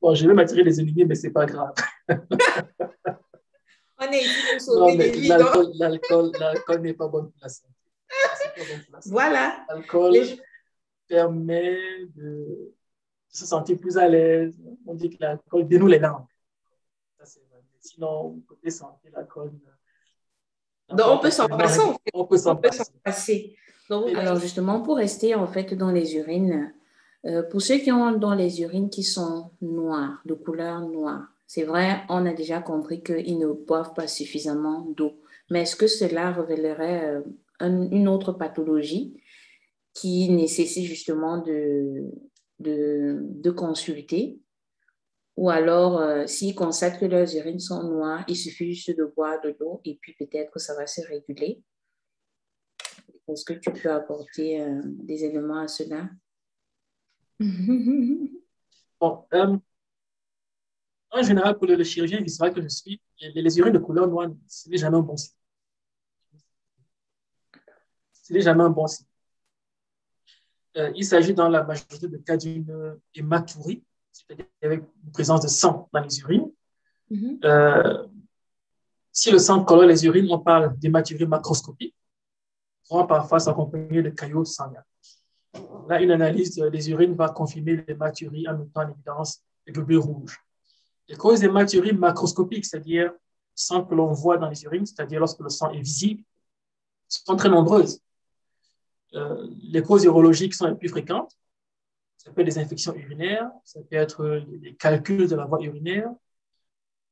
Bon, je vais m'attirer des ennemis, mais c'est pas grave. On est ici pour Non, sauver des mais vies, donc l'alcool n'est pas bon pour la santé. C'est pas bon pour la santé. voilà. L'alcool Les- permet de se sentir plus à l'aise. On dit que l'alcool dénoue les langues. Ça, c'est vrai. Mais sinon, côté santé, l'alcool Donc, on n'apporte peut s'en absolument passer, rien. en fait. On peut On s'en peut s'en passer. passer. Donc, Et alors, justement, pour rester en fait dans les urines, pour ceux qui ont dans les urines qui sont noires, de couleur noire, c'est vrai, on a déjà compris qu'ils ne boivent pas suffisamment d'eau. Mais est-ce que cela révélerait une autre pathologie qui nécessite justement de consulter? Ou alors, s'ils constatent que leurs urines sont noires, il suffit juste de boire de l'eau et puis peut-être que ça va se réguler. Est-ce que tu peux apporter des éléments à cela? bon, en général, pour le chirurgien viscéral que je suis, les urines de couleur noire, ce n'est jamais un bon signe. Ce n'est jamais un bon signe. Il s'agit dans la majorité des cas d'une hématurie, c'est-à-dire avec une présence de sang dans les urines. Mhm. Si le sang colore les urines, on parle d'hématurie macroscopique, pouvant parfois s'accompagner de caillots sanguins. Là, une analyse des urines va confirmer l'hématurie en mettant en évidence les globules rouges. Les causes d'hématurie macroscopique, c'est-à-dire le sang que l'on voit dans les urines, c'est-à-dire lorsque le sang est visible, sont très nombreuses. Les causes urologiques sont les plus fréquentes. Ça peut être des infections urinaires, ça peut être des calculs de la voie urinaire.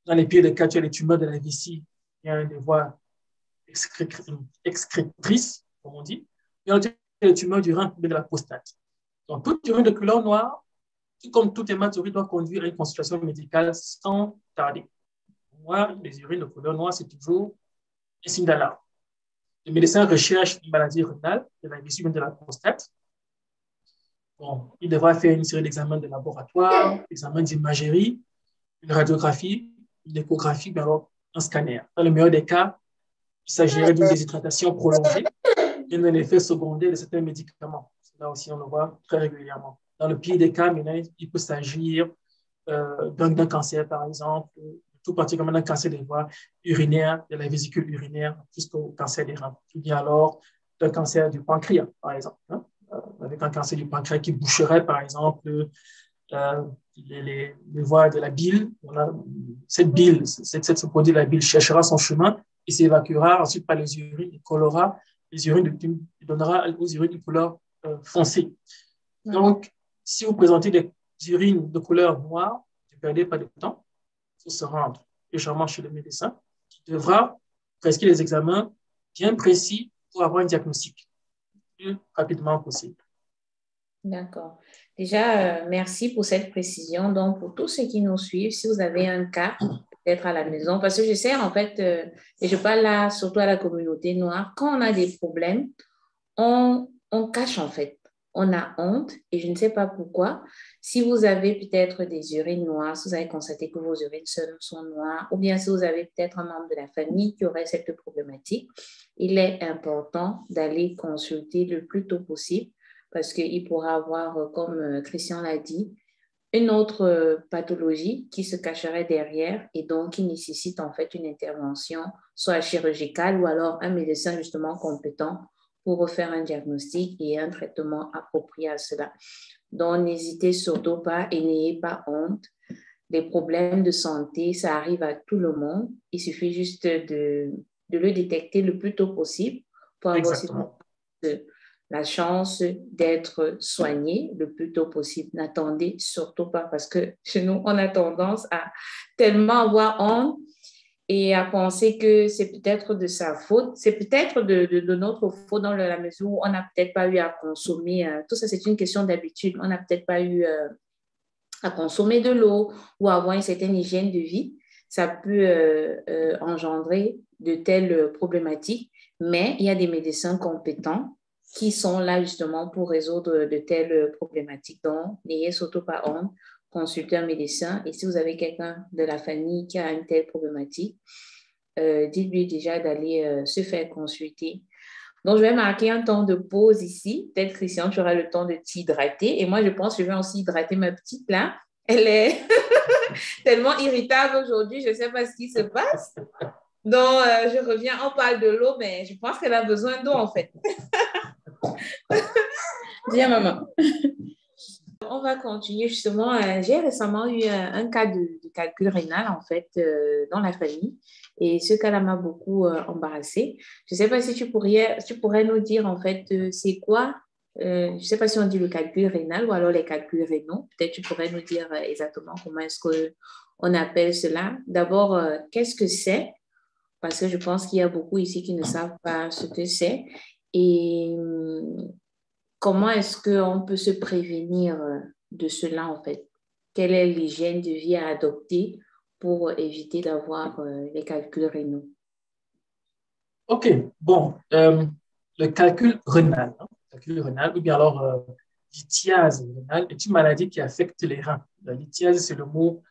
Dans les pires des cas, tu as les tumeurs de la vessie, il y a des voies excrétrices, comme on dit. Et on a les tumeurs du rein et de la prostate. Donc, toute urine de couleur noire, tout comme toute hématurie, doit conduire à une consultation médicale sans tarder. Pour moi, les urines de couleur noire, c'est toujours un signe d'alarme. Le médecin recherche une maladie rénale, de la vessie ou de la prostate. Bon, il devra faire une série d'examens de laboratoire, examens d'imagerie, une radiographie, une échographie, mais alors un scanner. Dans le meilleur des cas, il s'agirait d'une déshydratation prolongée et d'un effet secondaire de certains médicaments. Là aussi, on le voit très régulièrement. Dans le pire des cas, maintenant, il peut s'agir d'un cancer, par exemple, tout particulièrement d'un cancer des voies urinaires, de la vésicule urinaire, jusqu'au cancer des reins. Ou bien alors d'un cancer du pancréas, par exemple. Hein, avec un cancer du pancréas qui boucherait, par exemple, les voies de la bile. Voilà. Cette bile, ce produit de la bile cherchera son chemin et s'évacuera ensuite par les urines et colorera les urines, donnera aux urines une couleur foncée. Donc, si vous présentez des urines de couleur noire, ne perdez pas de temps, il faut se rendre légèrement chez le médecin qui devra prescrire les examens bien précis pour avoir un diagnostic le plus rapidement possible. D'accord. Déjà, merci pour cette précision. Donc, pour tous ceux qui nous suivent, si vous avez un cas, peut-être à la maison, parce que je sais, en fait, et je parle là surtout à la communauté noire, quand on a des problèmes, on cache en fait. On a honte et je ne sais pas pourquoi. Si vous avez peut-être des urines noires, si vous avez constaté que vos urines sont noires, ou bien si vous avez peut-être un membre de la famille qui aurait cette problématique, il est important d'aller consulter le plus tôt possible parce qu'il pourra avoir, comme Christian l'a dit, une autre pathologie qui se cacherait derrière et donc qui nécessite en fait une intervention, soit chirurgicale ou alors un médecin justement compétent pour refaire un diagnostic et un traitement approprié à cela. Donc, n'hésitez surtout pas et n'ayez pas honte. Les problèmes de santé, ça arrive à tout le monde. Il suffit juste de le détecter le plus tôt possible pour avoir aussi Exactement. la chance d'être soigné le plus tôt possible. N'attendez surtout pas parce que chez nous, on a tendance à tellement avoir honte et à penser que c'est peut-être de sa faute, c'est peut-être de notre faute dans la mesure où on n'a peut-être pas eu à consommer, tout ça c'est une question d'habitude, on n'a peut-être pas eu à consommer de l'eau ou à avoir une certaine hygiène de vie, ça peut engendrer de telles problématiques, mais il y a des médecins compétents qui sont là justement pour résoudre de telles problématiques. Donc, n'ayez surtout pas honte, consultez un médecin et si vous avez quelqu'un de la famille qui a une telle problématique, dites-lui déjà d'aller se faire consulter. Donc, je vais marquer un temps de pause ici. Peut-être, Christian, tu auras le temps de t'hydrater. Et moi, je pense que je vais aussi hydrater ma petite là. Elle est, tellement irritable aujourd'hui, je ne sais pas ce qui se passe. Donc, je reviens, on parle de l'eau, mais je pense qu'elle a besoin d'eau, en fait. Viens, maman. On va continuer justement. J'ai récemment eu un cas de calcul rénal, en fait, dans la famille. Et ce cas-là m'a beaucoup embarrassée. Je ne sais pas si tu pourrais nous dire, en fait, c'est quoi, je ne sais pas si on dit le calcul rénal ou alors les calculs rénaux. Peut-être tu pourrais nous dire exactement comment est-ce qu'on appelle cela. D'abord, qu'est-ce que c'est? Parce que je pense qu'il y a beaucoup ici qui ne savent pas ce que c'est. Et comment est-ce qu'on peut se prévenir de cela, en fait? Quelle est l'hygiène de vie à adopter pour éviter d'avoir les calculs rénaux? OK, bon, le calcul rénal, ou bien alors lithiase rénale, est une maladie qui affecte les reins. La lithiase, c'est le mot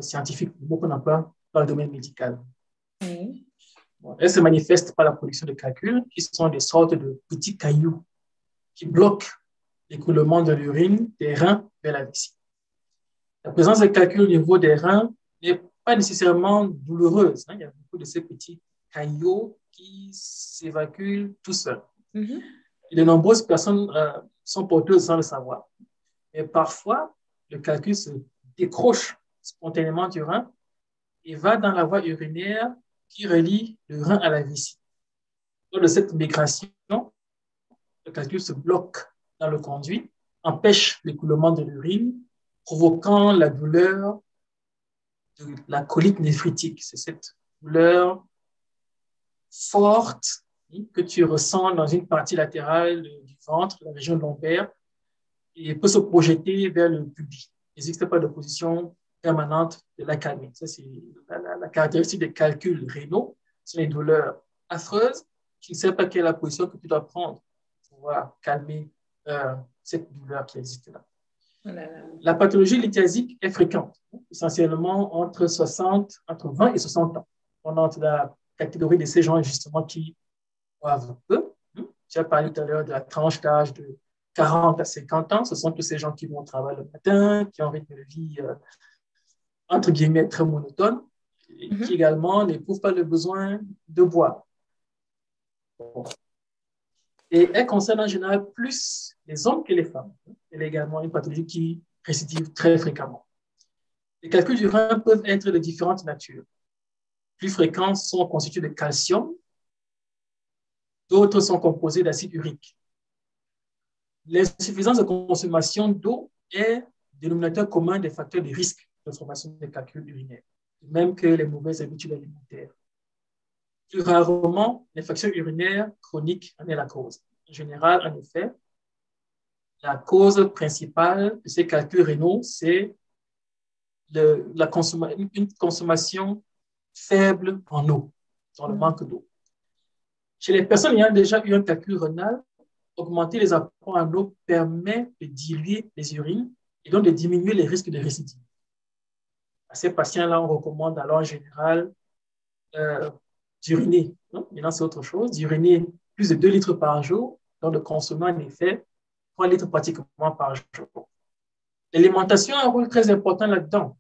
scientifique, le mot qu'on emploie dans le domaine médical. Oui. Bon, elle se manifeste par la production de calculs qui sont des sortes de petits cailloux qui bloquent l'écoulement de l'urine des reins vers la vessie. La présence de calculs au niveau des reins n'est pas nécessairement douloureuse. Il y a beaucoup de ces petits cailloux qui s'évacuent tout seuls. Mm-hmm. Et de nombreuses personnes sont porteuses sans le savoir. Mais parfois, le calcul se décroche spontanément du rein et va dans la voie urinaire qui relie le rein à la vessie. Lors de cette migration, le calcul se bloque dans le conduit, empêche l'écoulement de l'urine, provoquant la douleur de la colite néphritique. C'est cette douleur forte que tu ressens dans une partie latérale du ventre, la région lombaire, et peut se projeter vers le pubis. Il n'existe pas de position permanente de la calmer. Ça, c'est la caractéristique des calculs rénaux. Ce sont les douleurs affreuses. Tu ne sais pas quelle est la position que tu dois prendre pour pouvoir calmer cette douleur qui existe là. La pathologie lithiasique est fréquente, essentiellement entre 20 et 60 ans. On entre la catégorie de ces gens justement qui boivent peu. Tu as parlé tout à l'heure de la tranche d'âge de 40 à 50 ans. Ce sont tous ces gens qui vont au travail le matin, qui ont un rythme de vie, entre guillemets, très monotone, et qui également n'éprouvent pas le besoin de boire. Et elle concerne en général plus les hommes que les femmes. Elle est également une pathologie qui récidive très fréquemment. Les calculs du rein peuvent être de différentes natures. Plus fréquents sont constitués de calcium, d'autres sont composés d'acide urique. L'insuffisance de consommation d'eau est dénominateur commun des facteurs de risque de formation des calculs urinaires, même que les mauvaises habitudes alimentaires. Plus rarement, l'infection urinaire chronique en est la cause. En général, en effet, la cause principale de ces calculs rénaux, c'est une consommation faible en eau, dans le manque d'eau. Chez les personnes ayant déjà eu un calcul rénal, augmenter les apports en eau permet de diluer les urines et donc de diminuer les risques de récidive. À ces patients-là, on recommande alors en général d'uriner. Maintenant, c'est autre chose, d'uriner plus de 2 litres par jour, donc de consommer en effet 3 litres pratiquement par jour. L'alimentation a un rôle très important là-dedans.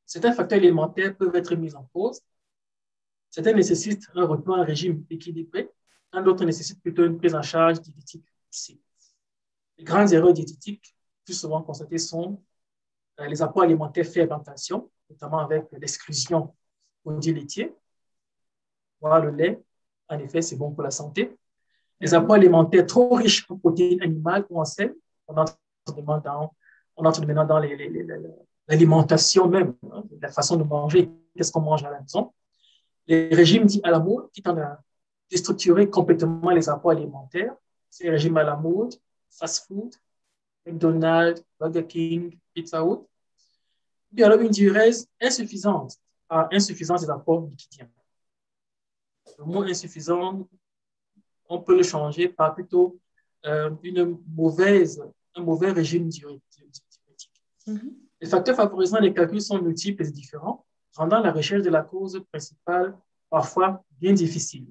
Certains facteurs alimentaires peuvent être mis en cause. Certains nécessitent un retour à un régime équilibré, quand d'autres nécessitent plutôt une prise en charge diététique. Les grandes erreurs diététiques plus souvent constatées sont les apports alimentaires faibles en calcium, notamment avec l'exclusion des produits laitiers. Boire le lait, en effet, c'est bon pour la santé. Les apports alimentaires trop riches en protéines animales ou en sel, on entre maintenant dans l'alimentation même, la façon de manger, qu'est-ce qu'on mange à la maison. Les régimes dits à la mode qui tendent à déstructurer complètement les apports alimentaires. Ces régimes à la mode, fast-food, McDonald's, Burger King, Pizza Hut. Puis alors une diurèse insuffisante des apports liquidiens. Le mot insuffisant, on peut le changer par plutôt un mauvais régime diurétique. Les facteurs favorisant les calculs sont multiples et différents, rendant la recherche de la cause principale parfois bien difficile.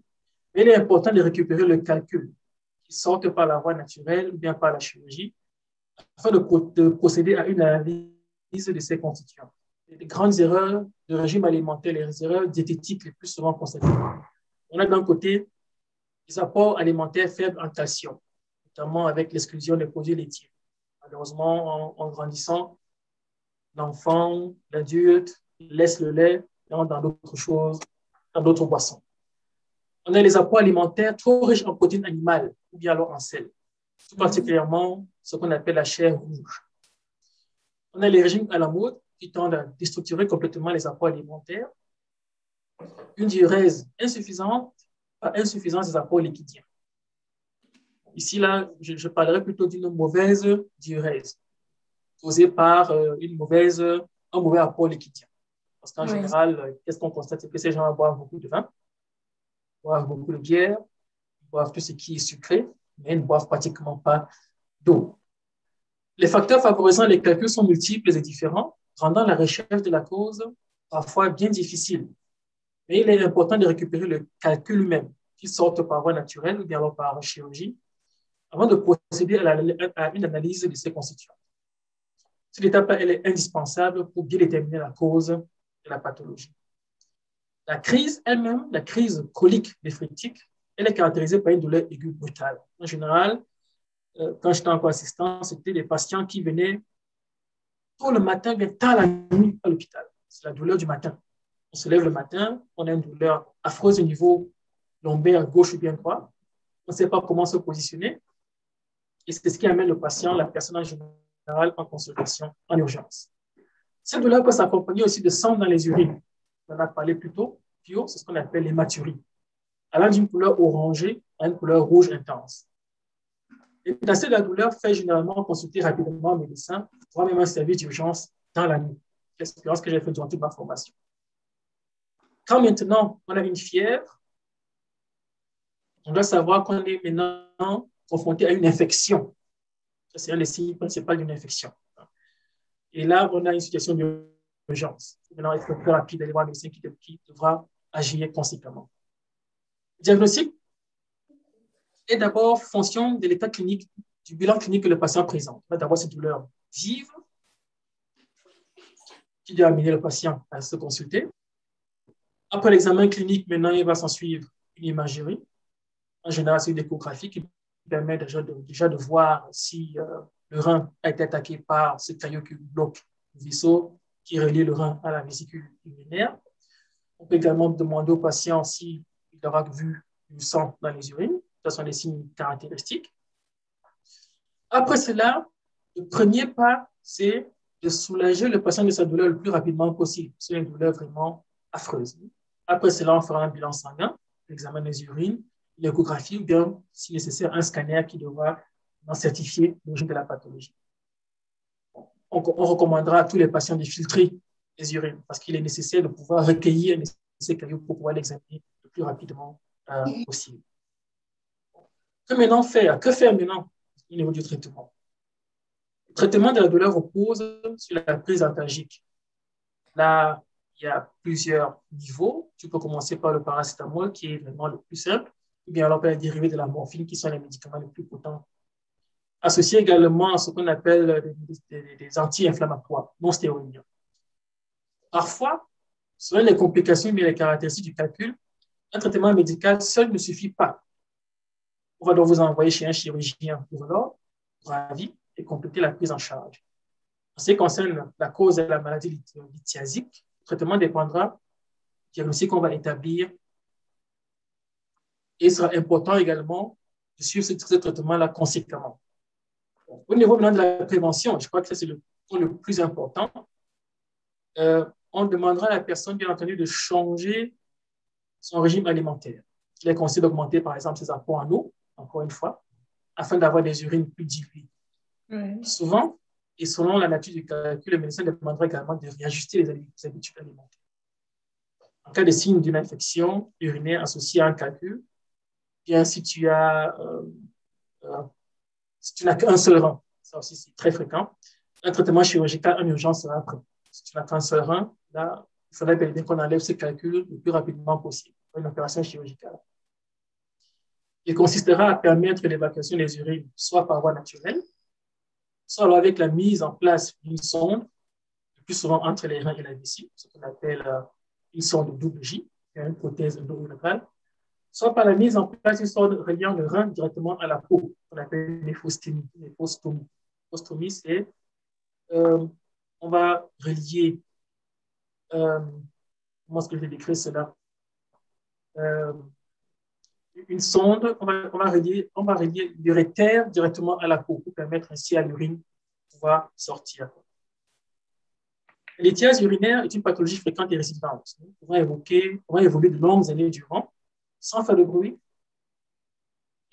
Mais il est important de récupérer le calcul qui sortent par la voie naturelle ou bien par la chirurgie afin de procéder à une analyse de ces constituants. les grandes erreurs de régime alimentaire, les erreurs diététiques les plus souvent constatées. On a d'un côté les apports alimentaires faibles en calcium, notamment avec l'exclusion des produits laitiers. Malheureusement, en grandissant, l'enfant, l'adulte laisse le lait dans d'autres choses, dans d'autres boissons. On a les apports alimentaires trop riches en protéines animales ou bien alors en sel, tout particulièrement ce qu'on appelle la chair rouge. On a les régimes à la mode qui tendent à déstructurer complètement les apports alimentaires. Une diurèse insuffisante par insuffisance des apports liquidiens. Ici, là, je parlerai plutôt d'une mauvaise diurèse causée par un mauvais apport liquidien. Parce qu'en général, qu'est-ce qu'on constate? C'est que ces gens boivent beaucoup de vin, boivent beaucoup de bière, boivent tout ce qui est sucré, mais ils ne boivent pratiquement pas d'eau. Les facteurs favorisant les calculs sont multiples et différents, rendant la recherche de la cause parfois bien difficile. Mais il est important de récupérer le calcul lui-même, qu'il sorte par voie naturelle ou bien alors par chirurgie, avant de procéder à une analyse de ces constituants. Cette étape elle est indispensable pour bien déterminer la cause de la pathologie. La crise elle-même, la crise colique néphritique, elle est caractérisée par une douleur aiguë brutale. En général, quand j'étais en co-assistant, c'était des patients qui venaient tôt le matin, bien tard la nuit à l'hôpital. C'est la douleur du matin. On se lève le matin, on a une douleur affreuse au niveau lombaire, gauche ou bien droit. On ne sait pas comment se positionner. Et c'est ce qui amène le patient, la personne en général, en consultation, en urgence. Cette douleur peut s'accompagner aussi de sang dans les urines. On en a parlé plus tôt. C'est ce qu'on appelle l'hématurie. Allant d'une couleur orangée à une couleur rouge intense. Et l'intensité de la douleur fait généralement consulter rapidement un médecin, voire même un service d'urgence dans la nuit. C'est l'expérience que j'ai faite durant toute ma formation. Quand maintenant on a une fièvre, on doit savoir qu'on est maintenant confronté à une infection. C'est un des signes principaux d'une infection. Et là, on a une situation d'urgence. Maintenant, il faut être plus rapide d'aller voir un médecin qui devra agir conséquemment. Le diagnostic est d'abord fonction de l'état clinique, du bilan clinique que le patient présente. D'abord, cette douleur vive qui doit amener le patient à se consulter. Après l'examen clinique, maintenant, il va s'en suivre une imagerie. En général, c'est une échographie qui permet déjà de voir si le rein a été attaqué par ce caillot qui bloque le vaisseau qui relie le rein à la vésicule urinaire. On peut également demander au patient s'il aura vu du sang dans les urines. Ce sont des signes caractéristiques. Après cela, le premier pas, c'est de soulager le patient de sa douleur le plus rapidement possible. C'est une douleur vraiment affreuse. Après cela, on fera un bilan sanguin, l'examen des urines, l'échographie ou bien, si nécessaire, un scanner qui devra certifier l'origine de la pathologie. On recommandera à tous les patients de filtrer les urines parce qu'il est nécessaire de pouvoir recueillir ces cailloux pour pouvoir l'examiner le plus rapidement possible. Que faire maintenant au niveau du traitement? Le traitement de la douleur repose sur la prise antalgique. Là, il y a plusieurs niveaux. Tu peux commencer par le paracétamol, qui est vraiment le plus simple, ou bien alors par les dérivés de la morphine, qui sont les médicaments les plus potents. Associé également à ce qu'on appelle des anti-inflammatoires non stéroïdiens. Parfois, selon les complications et les caractéristiques du calcul, un traitement médical seul ne suffit pas. On va donc vous envoyer chez un chirurgien pour avis et compléter la prise en charge. En ce qui concerne la cause de la maladie lithiasique, le traitement dépendra du diagnostic qu'on va établir. Et il sera important également de suivre ce traitement-là conséquemment. Au niveau maintenant de la prévention, je crois que c'est le point le plus important. On demandera à la personne, bien entendu, de changer son régime alimentaire. Il est conseillé d'augmenter, par exemple, ses apports en eau, encore une fois, afin d'avoir des urines plus diluées. Souvent, et selon la nature du calcul, le médecin demandera également de réajuster les habitudes alimentaires. En cas de signe d'une infection urinaire associée à un calcul, bien si tu n'as qu'un seul rein, ça aussi c'est très fréquent, un traitement chirurgical en urgence sera après. Si tu n'as qu'un seul rein, là, il faudrait bien qu'on enlève ce calcul le plus rapidement possible pour une opération chirurgicale. Il consistera à permettre l'évacuation des urines, soit par voie naturelle, soit alors avec la mise en place d'une sonde le plus souvent entre les reins et la vessie, ce qu'on appelle une sonde double J, une prothèse endorénale, soit par la mise en place d'une sonde reliant le rein directement à la peau, qu'on appelle néphrostomie. Néphrostomie, c'est on va relier, comment est-ce que je vais décrire cela? Une sonde, on va relier l'uréter directement à la peau pour permettre ainsi à l'urine de pouvoir sortir. L'étiase urinaire est une pathologie fréquente et résidente. On va évoluer de longues années durant sans faire de bruit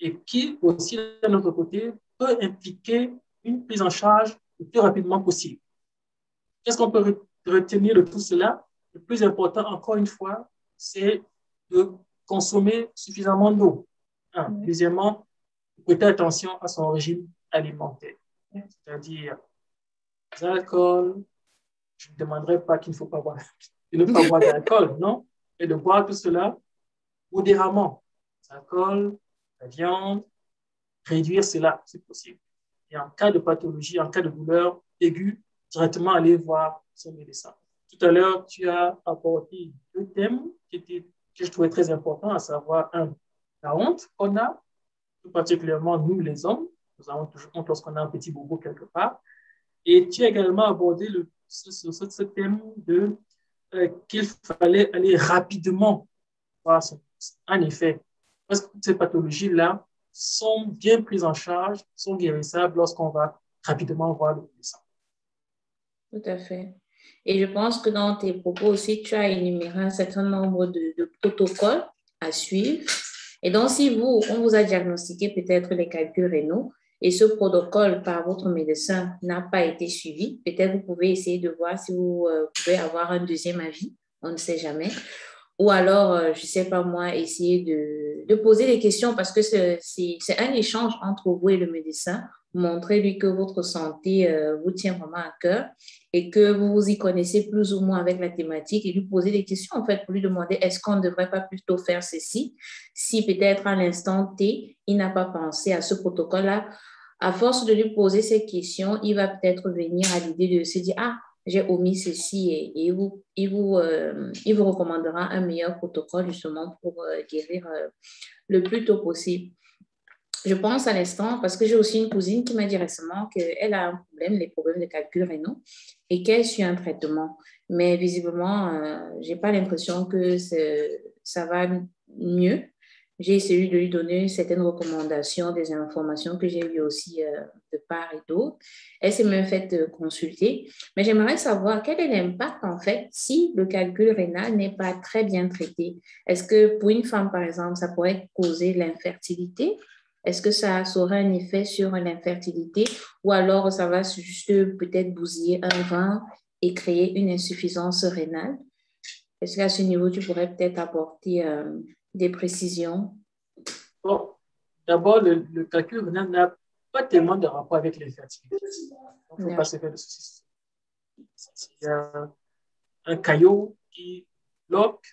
et qui aussi, d'un autre côté, peut impliquer une prise en charge le plus rapidement possible. Qu'est-ce qu'on peut retenir de tout cela? Le plus important, encore une fois, c'est de consommer suffisamment d'eau. Deuxièmement, prêter attention à son régime alimentaire, c'est-à-dire l'alcool. Je ne demanderai pas qu'il ne faut pas boire, de ne pas boire d'alcool, non, et de boire tout cela modérément. L'alcool, la viande, réduire cela si possible. Et en cas de pathologie, en cas de douleur aiguë, directement aller voir son médecin. Tout à l'heure, tu as apporté deux thèmes que je trouvais très importants, à savoir, la honte qu'on a, tout particulièrement nous les hommes, nous avons toujours honte lorsqu'on a un petit bobo quelque part, et tu as également abordé ce thème de qu'il fallait aller rapidement voir son médecin. En effet, parce que toutes ces pathologies-là sont bien prises en charge, sont guérissables lorsqu'on va rapidement voir le médecin. Tout à fait. Et je pense que dans tes propos aussi, tu as énuméré un certain nombre de protocoles à suivre. Et donc, si on vous a diagnostiqué peut-être les calculs rénaux et ce protocole par votre médecin n'a pas été suivi, peut-être vous pouvez essayer de voir si vous pouvez avoir un deuxième avis, on ne sait jamais. Ou alors, je ne sais pas moi, essayer de poser des questions parce que c'est un échange entre vous et le médecin. Montrez-lui que votre santé vous tient vraiment à cœur et que vous vous y connaissez plus ou moins avec la thématique et lui poser des questions en fait pour lui demander est-ce qu'on ne devrait pas plutôt faire ceci si peut-être à l'instant T, il n'a pas pensé à ce protocole-là. À force de lui poser ces questions, il va peut-être venir à l'idée de se dire « Ah, j'ai omis ceci » et il vous recommandera un meilleur protocole justement pour guérir le plus tôt possible. Je pense à l'instant, parce que j'ai aussi une cousine qui m'a dit récemment qu'elle a un problème, les problèmes de calcul rénaux, et qu'elle suit un traitement. Mais visiblement, je n'ai pas l'impression que ça va mieux. J'ai essayé de lui donner certaines recommandations, des informations que j'ai eues aussi de part et d'autre. Elle s'est même faite consulter. Mais j'aimerais savoir quel est l'impact, en fait, si le calcul rénal n'est pas très bien traité. Est-ce que pour une femme, par exemple, ça pourrait causer l'infertilité? Est-ce que ça aurait un effet sur l'infertilité ou alors ça va juste peut-être bousiller un rein et créer une insuffisance rénale? Est-ce qu'à ce niveau, tu pourrais peut-être apporter des précisions? Bon, d'abord, le calcul rénal n'a pas tellement de rapport avec l'infertilité. Il ne faut pas se faire de soucis. Il y a un caillot qui bloque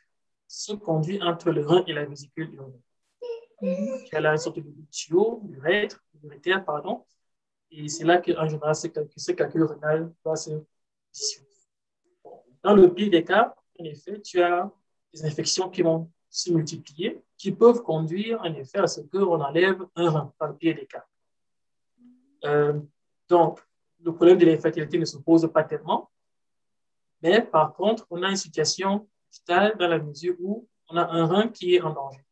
ce conduit entre le rein et la vésicule urinaire. Il y a là une sorte de tuyau, l'uréter, pardon, et c'est là qu'en général, ce calcul rénal va se positionner. Dans le pire des cas, en effet, tu as des infections qui vont se multiplier, qui peuvent conduire en effet à ce qu'on enlève un rein, dans le pire des cas. Donc, le problème de l'infertilité ne se pose pas tellement, mais par contre, on a une situation vitale dans la mesure où on a un rein qui est en danger.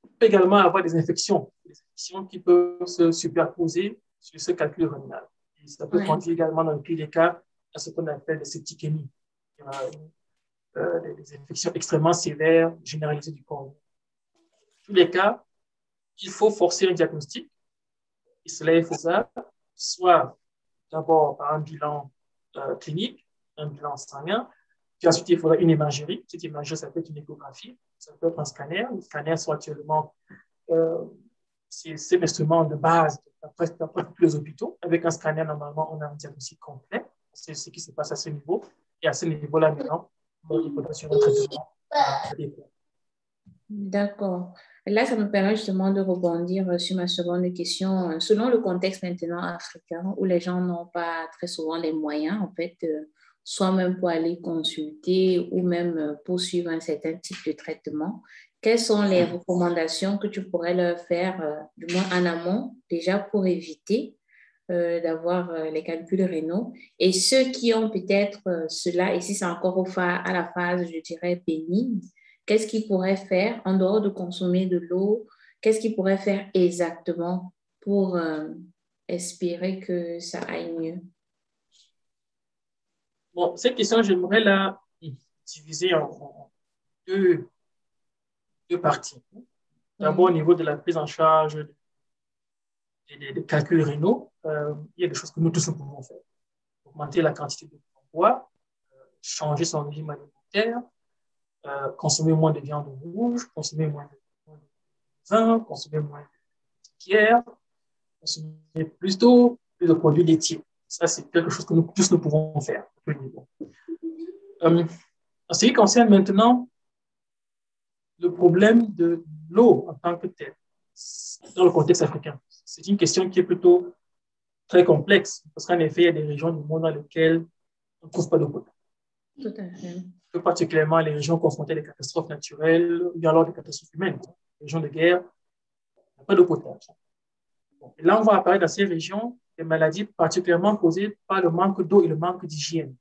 On peut également avoir des infections qui peuvent se superposer sur ce calcul rénal. Et ça peut conduire également, dans le pire des cas, à ce qu'on appelle des septicémies, des infections extrêmement sévères, généralisées du corps. Dans tous les cas, il faut forcer un diagnostic, et cela est faisable, soit d'abord par un bilan clinique, un bilan sanguin, puis ensuite il faudra une imagerie. Cette imagerie, ça peut être une échographie, ça peut être un scanner. Les scanners sont actuellement c'est l'instrument de base d'après tous les hôpitaux. Avec un scanner, normalement, on a un diagnostic complet. C'est ce qui se passe à ce niveau. Et à ce niveau-là, maintenant, il faudra sur un traitement adéquat. D'accord. Là, ça me permet justement de rebondir sur ma seconde question. Selon le contexte maintenant africain, où les gens n'ont pas très souvent les moyens, en fait, soit même pour aller consulter ou même poursuivre un certain type de traitement, quelles sont les recommandations que tu pourrais leur faire, du moins en amont, déjà pour éviter d'avoir les calculs rénaux? Et ceux qui ont peut-être cela, et si c'est encore à la phase, je dirais, bénigne, qu'est-ce qu'ils pourraient faire en dehors de consommer de l'eau? Qu'est-ce qu'ils pourraient faire exactement pour espérer que ça aille mieux? Bon, cette question, j'aimerais la diviser en deux, deux parties. D'abord, au niveau de la prise en charge des calculs rénaux, il y a des choses que nous tous nous pouvons faire. Augmenter la quantité de bois, changer son régime alimentaire, consommer moins de viande rouge, consommer moins de vin, consommer moins de bière, consommer plus d'eau, plus de produits laitiers. Ça, c'est quelque chose que nous tous nous pouvons faire à tout niveau. En ce qui concerne maintenant le problème de l'eau en tant que telle, dans le contexte africain, c'est une question qui est plutôt très complexe, parce qu'en effet, il y a des régions du monde dans lesquelles on ne trouve pas d'eau potable. Tout à fait. Plus particulièrement les régions confrontées à des catastrophes naturelles ou bien alors des catastrophes humaines. Les régions de guerre, il n'y a pas d'eau potable. Bon, et là, on va apparaître dans ces régions des maladies particulièrement causées par le manque d'eau et le manque d'hygiène.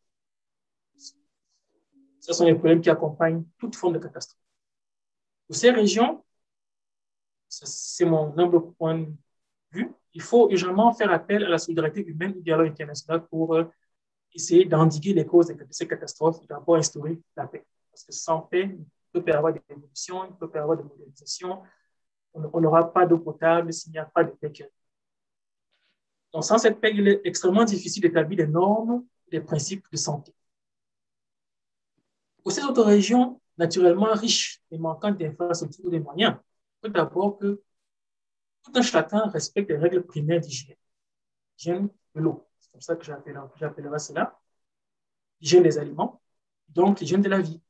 Ce sont les problèmes qui accompagnent toute forme de catastrophe. Pour ces régions, c'est mon humble point de vue, il faut urgemment faire appel à la solidarité humaine ou dialogue international pour essayer d'endiguer les causes de ces catastrophes et d'abord instaurer la paix. Parce que sans paix, il peut pas y avoir d'évolution, il peut pas y avoir de modernisation, on n'aura pas d'eau potable s'il n'y a pas de paix. Donc, sans cette paix, il est extrêmement difficile d'établir des normes, des principes de santé. Pour ces autres régions, naturellement riches et manquantes d'infrastructures ou des moyens, il faut d'abord que tout un chacun respecte les règles primaires d'hygiène. Hygiène de l'eau, c'est comme ça que j'appellerai cela. Hygiène des aliments, donc l'hygiène de la vie.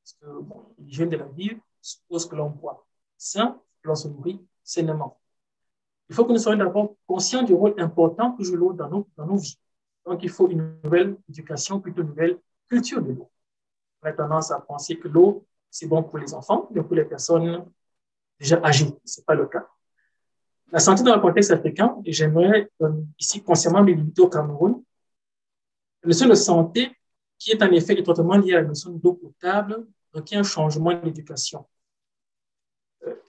Parce que l'hygiène de la vie suppose que l'on boit sain, que l'on se nourrit sainement. Il faut que nous soyons d'abord conscients du rôle important que joue l'eau dans nos vies. Donc, il faut une nouvelle éducation, plutôt une nouvelle culture de l'eau. On a tendance à penser que l'eau, c'est bon pour les enfants, mais pour les personnes déjà âgées. Ce n'est pas le cas. La santé dans le contexte africain, et j'aimerais ici consciemment me limiter au Cameroun, la notion de santé, qui est en effet étroitement liée à la notion d'eau potable, requiert un changement d'éducation,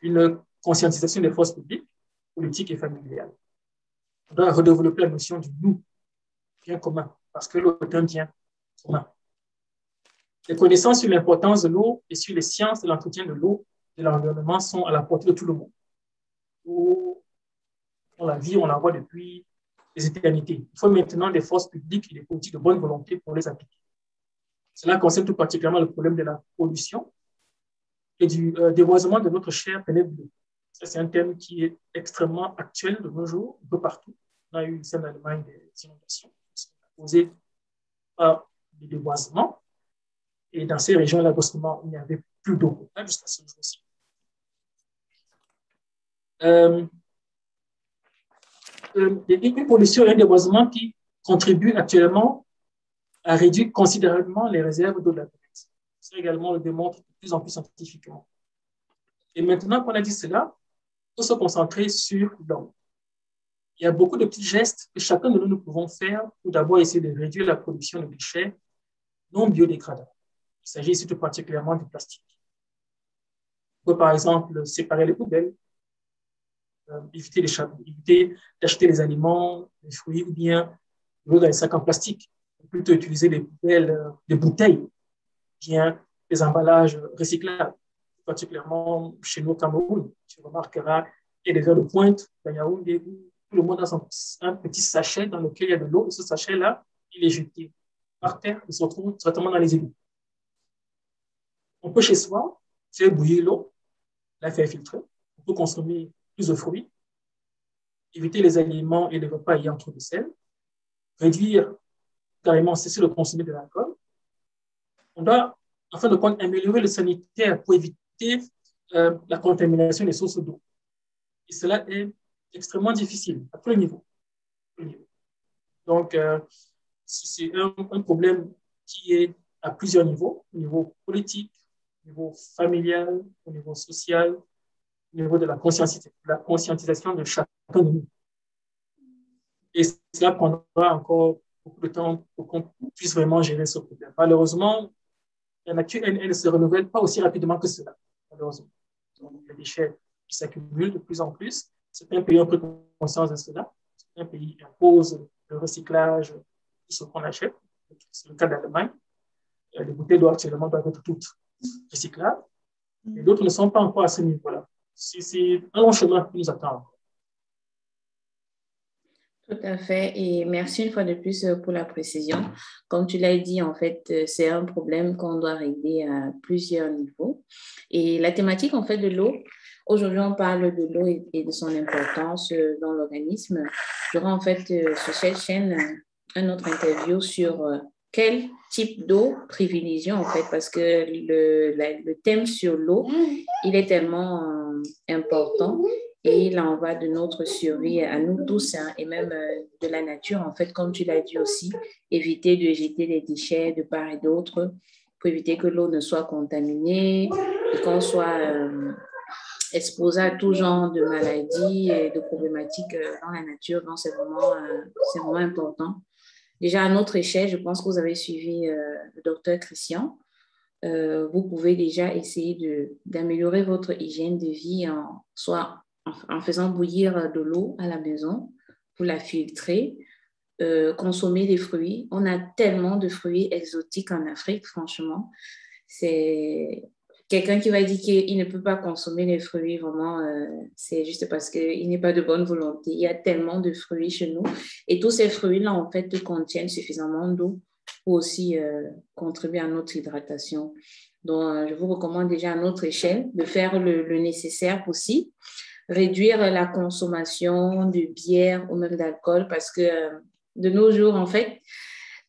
une conscientisation des forces publiques, politiques et familiales. On doit redévelopper la notion du nous, bien commun, parce que l'eau est un bien commun. Les connaissances sur l'importance de l'eau et sur les sciences de l'entretien de l'eau et de l'environnement sont à la portée de tout le monde. Dans la vie, on la voit depuis les éternités. Il faut maintenant des forces publiques et des politiques de bonne volonté pour les appliquer. Cela concerne tout particulièrement le problème de la pollution et du déboisement de notre chère planète bleue. C'est un thème qui est extrêmement actuel de nos jours, un peu partout. On a eu ici en Allemagne des inondations causées par le déboisement. Et dans ces régions-là, brusquement, il n'y avait plus d'eau potable jusqu'à ce jour-ci. Une pollution et un déboisement qui contribuent actuellement à réduire considérablement les réserves d'eau de la planète. Ça également le démontre de plus en plus scientifiquement. Et maintenant qu'on a dit cela, il faut se concentrer sur l'homme. Il y a beaucoup de petits gestes que chacun de nous pouvons faire pour d'abord essayer de réduire la production de déchets non biodégradables. Il s'agit ici tout particulièrement du plastique. On peut par exemple séparer les poubelles, éviter d'acheter les aliments, les fruits ou bien l'eau dans les sacs en plastique. Plutôt utiliser des poubelles, des bouteilles, bien des emballages recyclables, particulièrement chez nous au Cameroun. Tu remarqueras, il y a des heures de pointe dans Yaoundé où tout le monde a un petit sachet dans lequel il y a de l'eau et ce sachet-là, il est jeté par terre, il se retrouve directement dans les égouts. On peut chez soi faire bouillir l'eau, la faire filtrer, on peut consommer plus de fruits, éviter les aliments et les repas ayant trop de sel, réduire carrément, cesser de consommer de l'alcool. On doit, en fin de compte, améliorer le sanitaire pour éviter la contamination des sources d'eau. Et cela est extrêmement difficile à tous les niveaux. Donc, c'est un problème qui est à plusieurs niveaux, au niveau politique, au niveau familial, au niveau social, au niveau de la conscientisation de chacun de nous. Et cela prendra encore beaucoup de temps pour qu'on puisse vraiment gérer ce problème. Malheureusement, la nature, elle ne se renouvelle pas aussi rapidement que cela, malheureusement. Donc, les déchets s'accumulent de plus en plus. Certains pays ont pris conscience de cela. Certains pays imposent le recyclage de ce qu'on achète. C'est le cas d'Allemagne. Les bouteilles d'eau actuellement doivent être toutes recyclables. Et d'autres ne sont pas encore à ce niveau-là. C'est un long chemin qui nous attend. Tout à fait. Et merci une fois de plus pour la précision. Comme tu l'as dit, en fait, c'est un problème qu'on doit régler à plusieurs niveaux. Et la thématique, en fait, de l'eau, aujourd'hui, on parle de l'eau et de son importance dans l'organisme. J'aurai, en fait, sur cette chaîne, un autre interview sur quel type d'eau privilégier, en fait, parce que le thème sur l'eau, il est tellement important. Et là, on va de notre survie à nous tous, hein, et même de la nature, en fait, comme tu l'as dit aussi, éviter de jeter les déchets de part et d'autre pour éviter que l'eau ne soit contaminée et qu'on soit exposé à tout genre de maladies et de problématiques dans la nature. Donc, c'est vraiment important. Déjà, à notre échelle, je pense que vous avez suivi le docteur Christian. Vous pouvez déjà essayer d'améliorer votre hygiène de vie en faisant bouillir de l'eau à la maison pour la filtrer, consommer des fruits. On a tellement de fruits exotiques en Afrique, franchement. C'est quelqu'un qui va dire qu'il ne peut pas consommer les fruits, vraiment, c'est juste parce qu'il n'est pas de bonne volonté. Il y a tellement de fruits chez nous. Et tous ces fruits-là, en fait, contiennent suffisamment d'eau pour aussi contribuer à notre hydratation. Donc, je vous recommande déjà à notre échelle de faire le nécessaire aussi. Réduire la consommation de bière ou même d'alcool parce que de nos jours, en fait,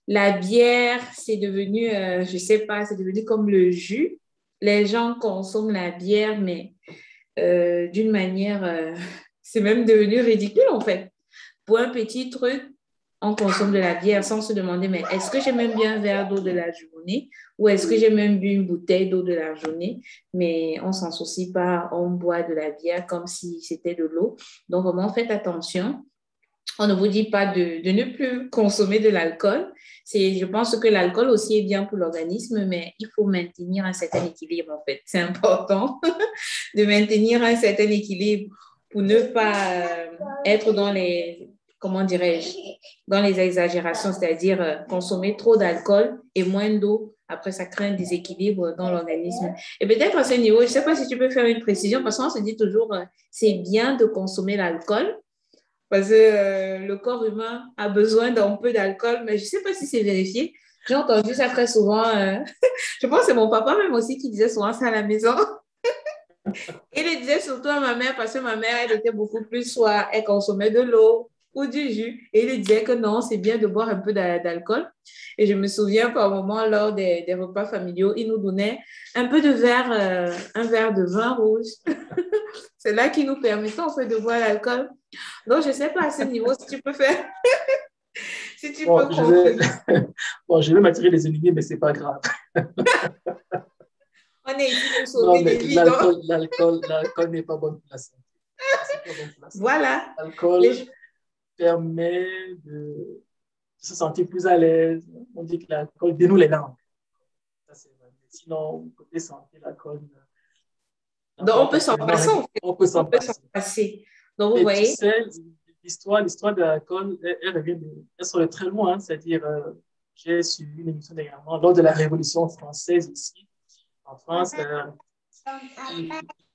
la bière, c'est devenu, je sais pas, c'est devenu comme le jus. Les gens consomment la bière, mais d'une manière, c'est même devenu ridicule, en fait. Pour un petit truc, on consomme de la bière sans se demander, mais est-ce que j'ai même bu un verre d'eau de la journée ou est-ce que j'ai même bu une bouteille d'eau de la journée? Mais on ne s'en soucie pas, on boit de la bière comme si c'était de l'eau. Donc, vraiment, faites attention. On ne vous dit pas de ne plus consommer de l'alcool. Je pense que l'alcool aussi est bien pour l'organisme, mais il faut maintenir un certain équilibre, en fait. C'est important de maintenir un certain équilibre pour ne pas être dans les... comment dirais-je, dans les exagérations, c'est-à-dire consommer trop d'alcool et moins d'eau. Après, ça crée un déséquilibre dans l'organisme. Et peut-être à ce niveau, je ne sais pas si tu peux faire une précision, parce qu'on se dit toujours, c'est bien de consommer l'alcool, parce que le corps humain a besoin d'un peu d'alcool, mais je ne sais pas si c'est vérifié. J'ai entendu ça très souvent. Je pense que c'est mon papa même aussi qui disait souvent ça à la maison. Il le disait surtout à ma mère, parce que ma mère, elle était beaucoup plus, soit elle consommait de l'eau, ou du jus. Et il disait que non, c'est bien de boire un peu d'alcool. Et je me souviens par moment, lors des repas familiaux, il nous donnait un peu de verre, un verre de vin rouge. C'est là qui nous permettait en fait de boire l'alcool. Donc, je ne sais pas à ce niveau si tu peux faire. Si tu peux je vais m'attirer les ennemis, mais ce n'est pas grave. On est ici pour sauver des vies. L'alcool n'est pas bon pour la santé. Voilà. L'alcool permet de se sentir plus à l'aise. On dit que l'alcool dénoue les langues. Ça, c'est vrai. Sinon, côté santé, l'alcool... Donc, on peut s'en passer. On peut s'en passer. Donc, vous voyez... Tu sais, l'histoire de l'alcool, elle sort de très loin. Hein, c'est-à-dire, j'ai suivi une émission dernièrement lors de la Révolution française ici. En France,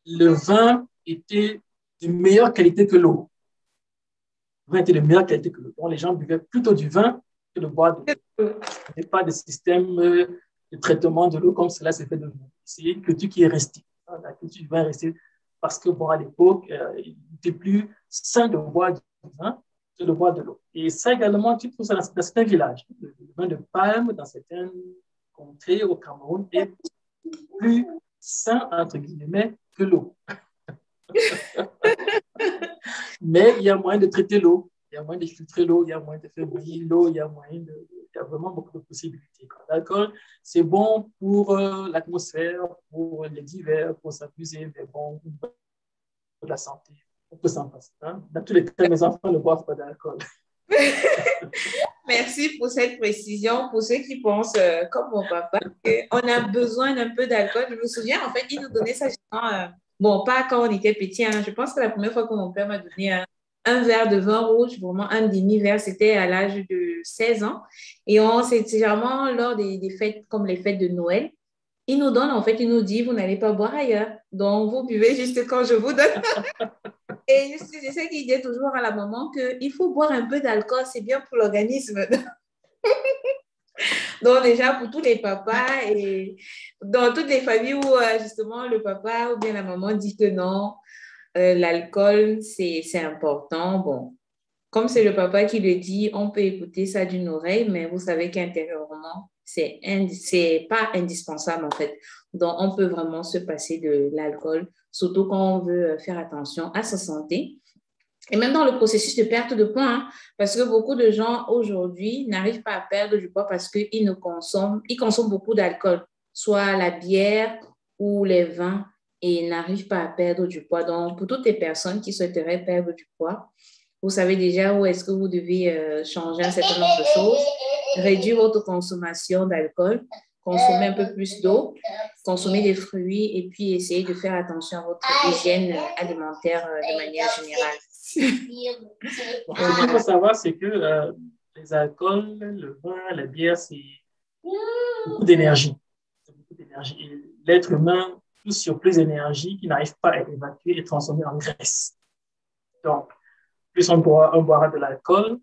le vin était de meilleure qualité que l'eau. Le vin était de meilleure qualité que l'eau. Donc, les gens buvaient plutôt du vin que de boire de l'eau. Il n'y a pas de système de traitement de l'eau comme cela s'est fait de nous. C'est une culture qui est restée. La culture du vin est restée parce que, bon, à l'époque, il n'était plus sain de boire du vin que de boire de l'eau. Et ça également, tu trouves ça dans certains villages. Le vin de palme, dans certaines contrées au Cameroun, est plus sain, entre guillemets, que l'eau. Mais il y a moyen de traiter l'eau, il y a moyen de filtrer l'eau, il y a moyen de faire bouillir l'eau, il y a moyen il y a vraiment beaucoup de possibilités. L'alcool, c'est bon pour l'atmosphère, pour les divers, pour s'amuser, mais bon, pour la santé, on peut s'en passer. Hein. Dans tous les cas, mes enfants ne boivent pas d'alcool. Merci pour cette précision. Pour ceux qui pensent, comme mon papa, qu'on a besoin d'un peu d'alcool. Je me souviens, en fait, il nous donnait ça bon, pas quand on était petit. Hein. Je pense que la première fois que mon père m'a donné un verre de vin rouge, vraiment un demi-verre, c'était à l'âge de 16 ans. Et c'était généralement lors des fêtes, comme les fêtes de Noël. Il nous donne, en fait, il nous dit, vous n'allez pas boire ailleurs. Donc, vous buvez juste quand je vous donne. Et je sais qu'il dit toujours à la maman qu'il faut boire un peu d'alcool, c'est bien pour l'organisme. Donc, déjà, pour tous les papas et dans toutes les familles où, justement, le papa ou bien la maman dit que non, l'alcool, c'est important. Bon, comme c'est le papa qui le dit, on peut écouter ça d'une oreille, mais vous savez qu'intérieurement, c'est pas indispensable, en fait. Donc, on peut vraiment se passer de l'alcool, surtout quand on veut faire attention à sa santé. Et même dans le processus de perte de poids, hein, parce que beaucoup de gens aujourd'hui n'arrivent pas à perdre du poids parce qu'ils consomment beaucoup d'alcool, soit la bière ou les vins, et n'arrivent pas à perdre du poids. Donc, pour toutes les personnes qui souhaiteraient perdre du poids, vous savez déjà où est-ce que vous devez changer un certain nombre de choses, réduire votre consommation d'alcool, consommer un peu plus d'eau, consommer des fruits et puis essayer de faire attention à votre hygiène alimentaire de manière générale. Ce qu'il faut savoir, c'est que les alcools, le vin, la bière, c'est beaucoup d'énergie. C'est beaucoup d'énergie. Et l'être humain pousse sur plus d'énergie qui n'arrive pas à être évacuée et transformée en graisse. Donc, plus on boira de l'alcool,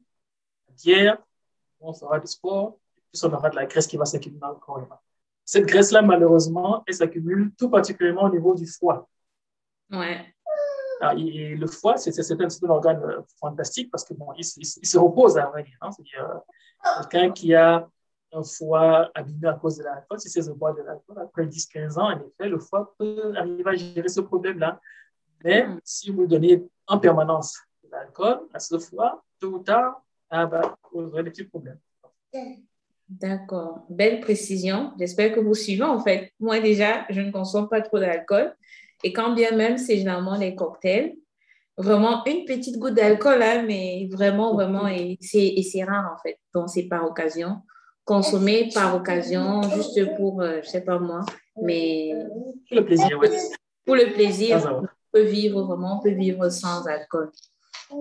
la bière, on fera du sport, plus on aura de la graisse qui va s'accumuler dans le corps. Cette graisse-là, malheureusement, elle s'accumule tout particulièrement au niveau du foie. Ouais. Et le foie, c'est un organe fantastique parce que bon, il se repose à vrai dire. Hein. C'est-à-dire, quelqu'un qui a un foie abîmé à cause de l'alcool, si c'est le bois de l'alcool, après 10-15 ans, en effet, le foie peut arriver à gérer ce problème-là. Mais si vous donnez en permanence de l'alcool à ce foie, tôt ou tard, vous aurez des petits problèmes. D'accord. Belle précision. J'espère que vous suivez en fait. Moi déjà, je ne consomme pas trop d'alcool. Et quand bien même, c'est généralement des cocktails. Vraiment une petite goutte d'alcool, hein, mais vraiment, vraiment, et c'est rare en fait. Donc, c'est par occasion. Consommer par occasion, juste pour, je ne sais pas moi, mais... Pour le plaisir, oui. Pour le plaisir, on peut vivre sans alcool.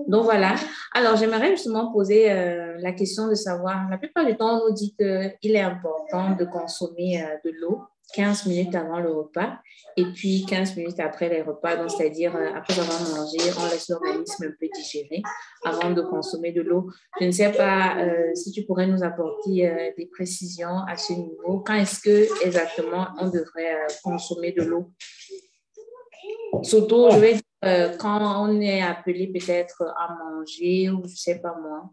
Donc, voilà. Alors, j'aimerais justement poser la question de savoir, la plupart du temps, on nous dit qu'il est important de consommer de l'eau 15 minutes avant le repas et puis 15 minutes après les repas, donc c'est-à-dire après avoir mangé, on laisse l'organisme un peu digérer avant de consommer de l'eau. Je ne sais pas si tu pourrais nous apporter des précisions à ce niveau. Quand est-ce que exactement on devrait consommer de l'eau? Surtout, je vais dire, quand on est appelé peut-être à manger ou je ne sais pas moi.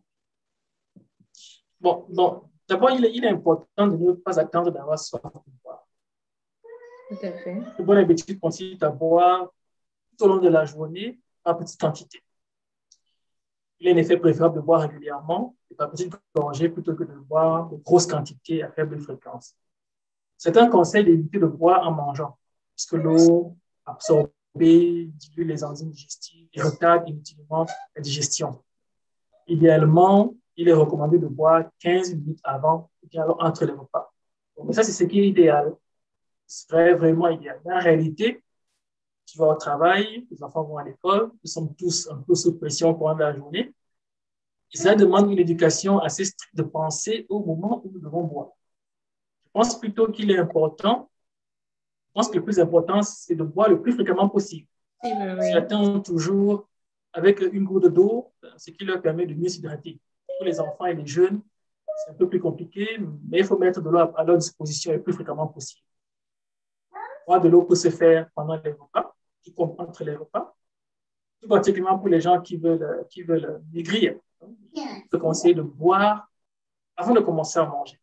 Bon. D'abord, il est important de ne pas attendre d'avoir soif pour boire. Tout à fait. Une bonne habitude consiste à boire tout au long de la journée en petite quantité. Il est en effet préférable de boire régulièrement et par petites gorgées plutôt que de boire de grosses quantités à faible fréquence. C'est un conseil d'éviter de boire en mangeant, parce que l'eau absorbée dilue les enzymes digestives et retarde inutilement la digestion. Idéalement, il est recommandé de boire 15 minutes avant ou bien entre les repas. Mais ça, c'est ce qui est idéal. Ce serait vraiment idéal. Mais en réalité, tu vas au travail, les enfants vont à l'école, nous sommes tous un peu sous pression pendant la journée. Et ça demande une éducation assez stricte de penser au moment où nous devons boire. Je pense plutôt qu'il est important, je pense que le plus important, c'est de boire le plus fréquemment possible. Oui. Si j'attends toujours avec une goutte d'eau, ce qui leur permet de mieux s'hydrater. Pour les enfants et les jeunes, c'est un peu plus compliqué, mais il faut mettre de l'eau à leur disposition le plus fréquemment possible. Boire de l'eau peut se faire pendant les repas, y compris entre les repas, tout particulièrement pour les gens qui veulent maigrir. Je te conseille de boire avant de commencer à manger.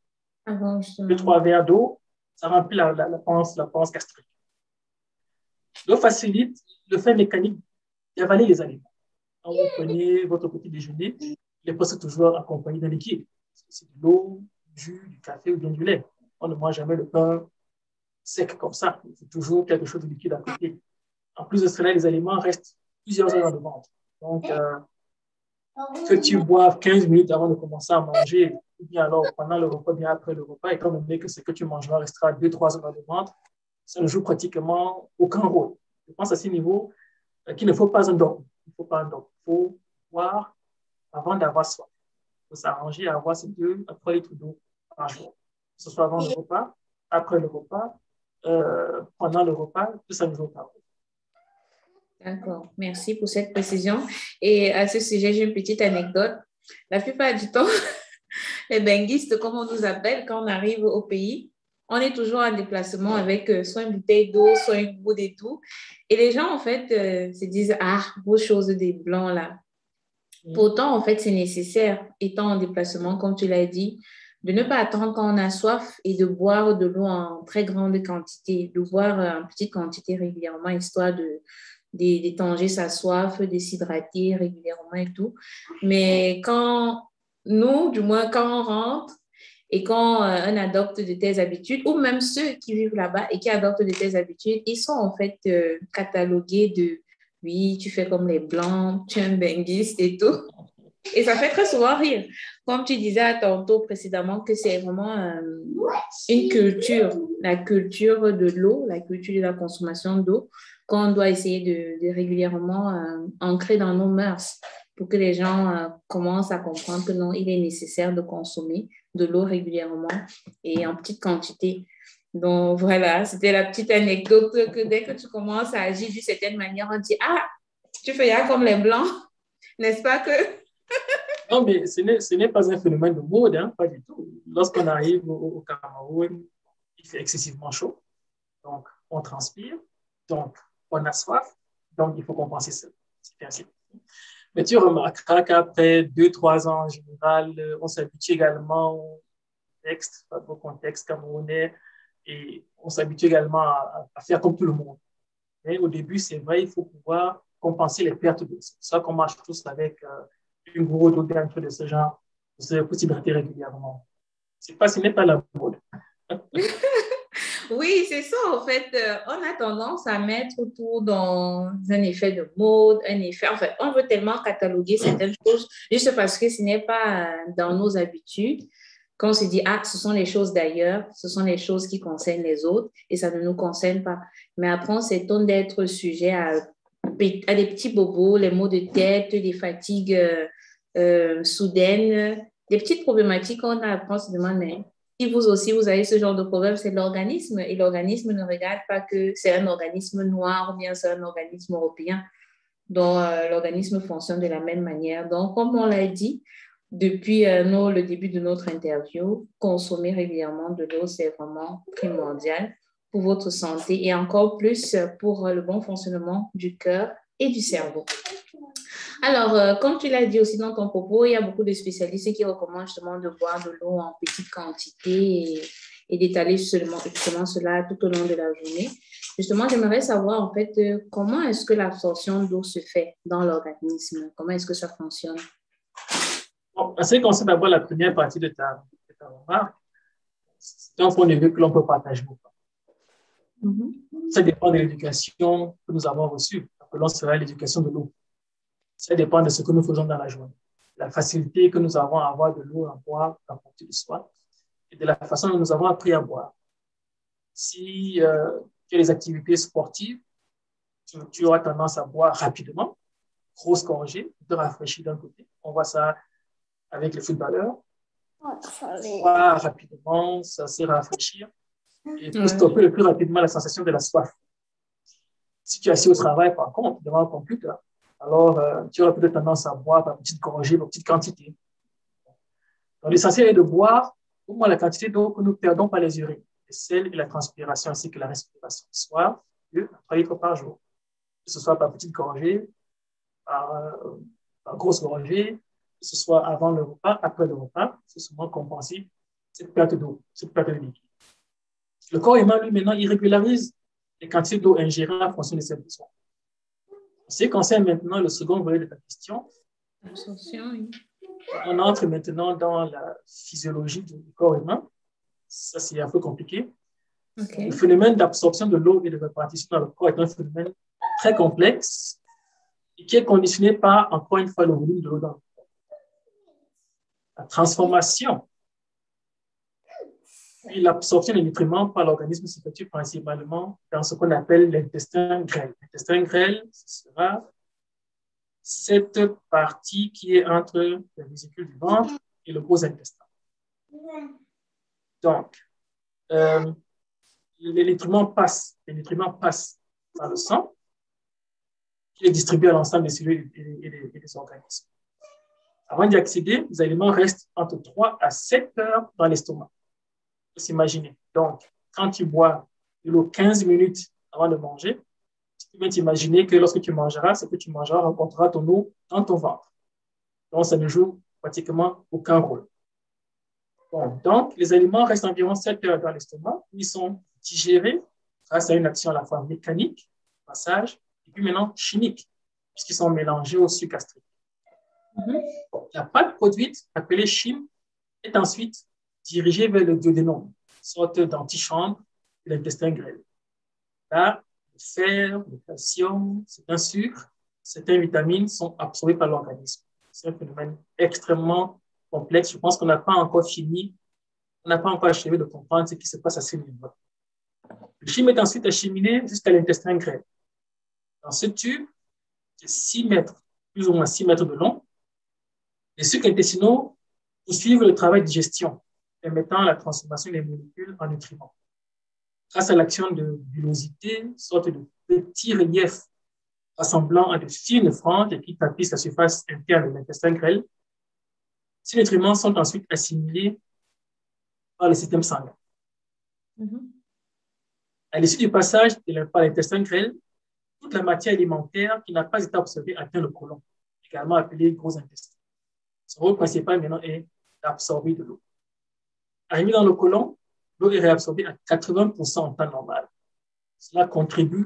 2-3 verres d'eau, ça remplit la panse gastrique. L'eau facilite le fait mécanique d'avaler les aliments. Quand vous prenez votre petit déjeuner, il est presque toujours accompagné d'un liquide. C'est de l'eau, jus, du café ou bien du lait. On ne mange jamais le pain sec comme ça. Il faut toujours quelque chose de liquide à côté. En plus de cela, les aliments restent plusieurs heures dans le ventre. Donc, que tu boives 15 minutes avant de commencer à manger, ou bien alors pendant le repas, bien après le repas, étant donné que ce que tu mangeras restera 2-3 heures dans le ventre, ça ne joue pratiquement aucun rôle. Je pense à ce niveau qu'il ne faut pas un dogme. Il ne faut pas un dogme. Il faut boire avant d'avoir soif. Il faut s'arranger à avoir ces 2 à 3 litres d'eau par jour. Que ce soit avant le repas, après le repas, pendant le repas, tout ça ne joue pas. D'accord, merci pour cette précision. Et à ce sujet, j'ai une petite anecdote. La plupart du temps, les benguistes, comme on nous appelle, quand on arrive au pays, on est toujours en déplacement avec soit une bouteille d'eau, soit une gourde et tout. Et les gens, en fait, se disent, ah, vos choses des blancs là. Pourtant, en fait, c'est nécessaire, étant en déplacement, comme tu l'as dit, de ne pas attendre quand on a soif et de boire de l'eau en très grande quantité, de boire en petite quantité régulièrement, histoire d'étanger sa soif, de s'hydrater régulièrement et tout. Mais quand nous, du moins, quand on rentre et quand on adopte de telles habitudes, ou même ceux qui vivent là-bas et qui adoptent de telles habitudes, ils sont en fait catalogués de oui, tu fais comme les Blancs, tu es un benguiste et tout. Et ça fait très souvent rire. Comme tu disais à tantôt précédemment que c'est vraiment une culture, la culture de l'eau, la culture de la consommation d'eau, qu'on doit essayer de régulièrement ancrer dans nos mœurs pour que les gens commencent à comprendre que non, il est nécessaire de consommer de l'eau régulièrement et en petite quantité. Donc voilà, c'était la petite anecdote que dès que tu commences à agir d'une certaine manière, on dit, ah, tu fais ya comme les Blancs, n'est-ce pas que... Non, mais ce n'est pas un phénomène de mode, hein, pas du tout. Lorsqu'on arrive au Cameroun, il fait excessivement chaud, donc on transpire, donc on a soif, donc il faut compenser ça. C'est ainsi. Mais tu remarqueras qu'après 2-3 ans en général, on s'habitue également au contexte camerounais et on s'habitue également à faire comme tout le monde. Mais au début, c'est vrai, il faut pouvoir compenser les pertes d'eau. C'est pour ça qu'on marche tous avec une gourde ou un truc de ce genre pour s'hydrater régulièrement. Ce n'est pas la mode. Oui, c'est ça, en fait. On a tendance à mettre tout dans un effet de mode, un effet... En fait, on veut tellement cataloguer certaines choses juste parce que ce n'est pas dans nos habitudes qu'on se dit, ah, ce sont les choses d'ailleurs, ce sont les choses qui concernent les autres et ça ne nous concerne pas. Mais après, on s'étonne d'être sujet à des petits bobos, les maux de tête, des fatigues soudaines, des petites problématiques qu'on a. Après, on se demande, mais si vous aussi, vous avez ce genre de problème, c'est l'organisme. Et l'organisme ne regarde pas que c'est un organisme noir ou bien c'est un organisme européen. Donc, l'organisme fonctionne de la même manière. Donc, comme on l'a dit, depuis le début de notre interview, consommer régulièrement de l'eau, c'est vraiment primordial pour votre santé et encore plus pour le bon fonctionnement du cœur et du cerveau. Alors, comme tu l'as dit aussi dans ton propos, il y a beaucoup de spécialistes qui recommandent justement de boire de l'eau en petite quantité et d'étaler justement cela tout au long de la journée. Justement, j'aimerais savoir en fait comment est-ce que l'absorption d'eau se fait dans l'organisme? Comment est-ce que ça fonctionne? Bon, en ce qui concerne d'abord la première partie de ta remarque, c'est un point de vue que l'on peut partager ou pas. Ça dépend de l'éducation que nous avons reçue. Appelons cela l'éducation de l'eau. Ça dépend de ce que nous faisons dans la journée. La facilité que nous avons à avoir de l'eau à boire à portée de soi et de la façon dont nous avons appris à boire. Si tu as des activités sportives, tu auras tendance à boire rapidement, grosse gorgée, te rafraîchir d'un côté. On voit ça avec les footballeurs. Boire rapidement, ça se rafraîchir et pour stopper le plus rapidement la sensation de la soif. Si tu es assis au travail, par contre, devant un computer, alors tu auras peut-être tendance à boire par petites gorgées, par petites quantités. Donc, l'essentiel est de boire au moins la quantité d'eau que nous ne perdons pas les urines, les selles et la transpiration, ainsi que la respiration, soit 2 à 3 litres par jour. Que ce soit par petites gorgées, par grosses gorgées, que ce soit avant le repas, après le repas, c'est souvent compenser cette perte d'eau, cette perte de liquide. Le corps humain, lui, maintenant, il régularise les quantités d'eau ingérées en fonction de ses besoins. En ce qui concerne maintenant le second volet de ta question, On entre maintenant dans la physiologie du corps humain. Ça, c'est un peu compliqué. Okay. Le phénomène d'absorption de l'eau et de répartition dans le corps est un phénomène très complexe et qui est conditionné par, encore une fois, le volume de l'eau dans le corps. La transformation et l'absorption des nutriments par l'organisme s'effectue principalement dans ce qu'on appelle l'intestin grêle. L'intestin grêle, ce sera cette partie qui est entre la vésicule du ventre et le gros intestin. Donc, les nutriments passent par le sang, qui est distribué à l'ensemble des cellules et des organismes. Avant d'y accéder, les aliments restent entre 3 à 7 heures dans l'estomac. Il faut s'imaginer. Donc, quand tu bois de l'eau 15 minutes avant de manger, tu peux t'imaginer que lorsque tu mangeras, ce que tu mangeras rencontrera ton eau dans ton ventre. Donc, ça ne joue pratiquement aucun rôle. Bon, donc, les aliments restent environ 7 heures dans l'estomac. Ils sont digérés grâce à une action à la fois mécanique, passage, et puis maintenant chimique, puisqu'ils sont mélangés au sucre gastrique. La pâte produite, appelée chyme, est ensuite dirigée vers le duodénum, sorte d'antichambre de l'intestin grêle. Là, le fer, le calcium, c'est un sucre, certaines vitamines sont absorbées par l'organisme. C'est un phénomène extrêmement complexe. Je pense qu'on n'a pas encore fini, on n'a pas encore achevé de comprendre ce qui se passe à ce niveau. Le chyme est ensuite acheminé jusqu'à l'intestin grêle. Dans ce tube, de 6 mètres, plus ou moins 6 mètres de long, les sucs intestinaux poursuivent le travail de digestion, permettant la transformation des molécules en nutriments. Grâce à l'action de villosité, sorte de petits reliefs rassemblant à de fines franges et qui tapissent la surface interne de l'intestin grêle, ces nutriments sont ensuite assimilés par le système sanguin. À l'issue du passage par l'intestin grêle, toute la matière alimentaire qui n'a pas été absorbée atteint le côlon, également appelé gros intestin. Son rôle principal maintenant est d'absorber de l'eau. Arrivé dans le côlon, l'eau est réabsorbée à 80% en temps normal. Cela contribue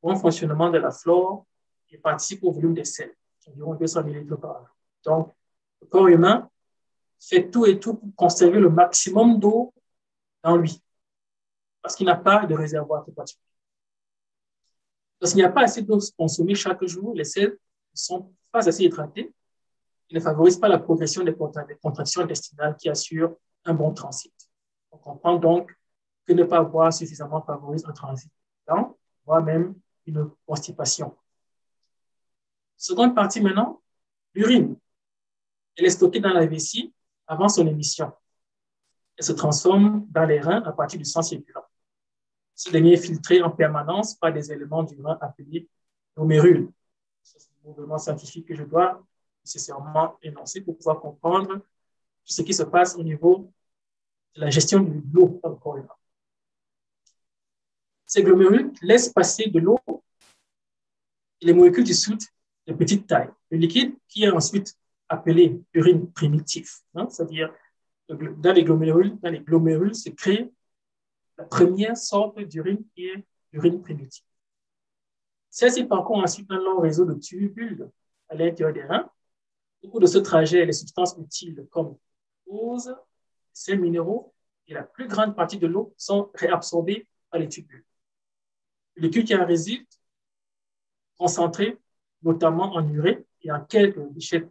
au bon fonctionnement de la flore et participe au volume des selles, environ 200 ml par an. Donc, le corps humain fait tout et tout pour conserver le maximum d'eau dans lui, parce qu'il n'a pas de réservoir particulier. Parce qu'il n'y a pas assez d'eau consommée chaque jour, les selles ne sont pas assez hydratées et ne favorisent pas la progression des contractions intestinales qui assurent un bon transit. On comprend donc que ne pas boire suffisamment favorise un transit lent, voire même une constipation. Seconde partie maintenant, l'urine. Elle est stockée dans la vessie avant son émission. Elle se transforme dans les reins à partir du sang circulant. Ce dernier est filtré en permanence par des éléments du rein appelés glomérules. C'est un mouvement scientifique que je dois nécessairement énoncer pour pouvoir comprendre tout ce qui se passe au niveau de la gestion de l'eau dans le corps humain. Ces glomérules laissent passer de l'eau et les molécules dissoutes de petite taille. Le liquide qui est ensuite appelé urine primitive, hein, c'est-à-dire dans les glomérules se crée la première sorte d'urine qui est l'urine primitive. Celle-ci parcourt ensuite un long réseau de tubules à l'intérieur des reins. Au cours de ce trajet, les substances utiles comme glucose, sels minéraux et la plus grande partie de l'eau sont réabsorbées par les tubules. Le liquide qui en résulte, concentré notamment en urée et en quelques déchets,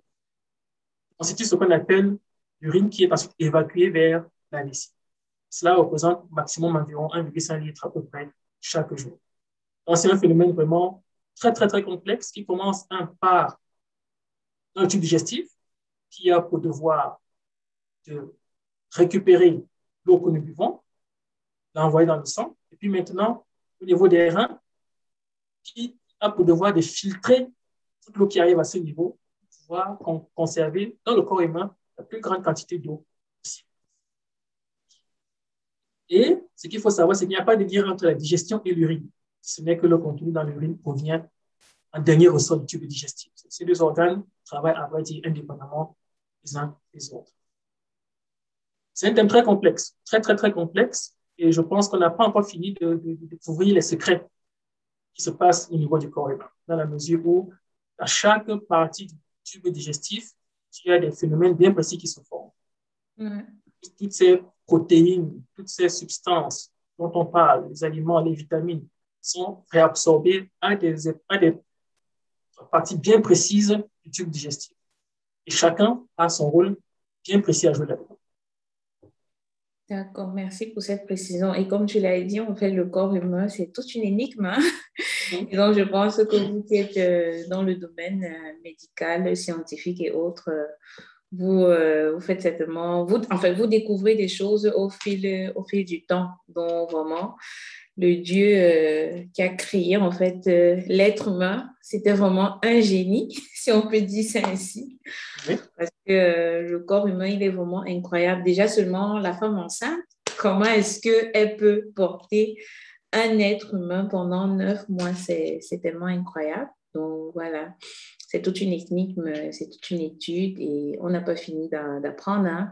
constitue ce qu'on appelle l'urine qui est ensuite évacuée vers la vessie. Cela représente maximum environ 1,5 litre à peu près chaque jour. Donc, c'est un phénomène vraiment très, très, très complexe qui commence par un tube digestif qui a pour devoir de récupérer l'eau que nous buvons, l'envoyer dans le sang, et puis maintenant, au niveau des reins, qui a pour devoir de filtrer toute l'eau qui arrive à ce niveau pour pouvoir conserver dans le corps humain la plus grande quantité d'eau possible. Et ce qu'il faut savoir, c'est qu'il n'y a pas de lien entre la digestion et l'urine. Ce n'est que le contenu dans l'urine provient en dernier ressort du tube digestif. Ces deux organes travaillent à vrai dire indépendamment les uns des autres. C'est un thème très complexe, très, très, très complexe, et je pense qu'on n'a pas encore fini de découvrir les secrets qui se passent au niveau du corps humain, dans la mesure où, à chaque partie du tube digestif, tu as des phénomènes bien précis qui se forment. Ouais. Toutes ces protéines, toutes ces substances dont on parle, les aliments, les vitamines, sont réabsorbées à des parties bien précises du tube digestif. Et chacun a son rôle bien précis à jouer là-dedans. D'accord, merci pour cette précision. Et comme tu l'as dit, en fait, le corps humain, c'est toute une énigme, hein? Et donc, je pense que vous qui êtes dans le domaine médical, scientifique et autres, vous faites certainement, vous découvrez des choses au fil du temps. Donc, vraiment, le Dieu qui a créé, en fait, l'être humain, c'était vraiment un génie, si on peut dire ça ainsi. Oui. Parce que le corps humain, il est vraiment incroyable. Déjà, seulement la femme enceinte, comment est-ce qu'elle peut porter un être humain pendant 9 mois? C'est tellement incroyable. Donc, voilà. C'est toute une énigme, c'est toute une étude et on n'a pas fini d'apprendre, hein.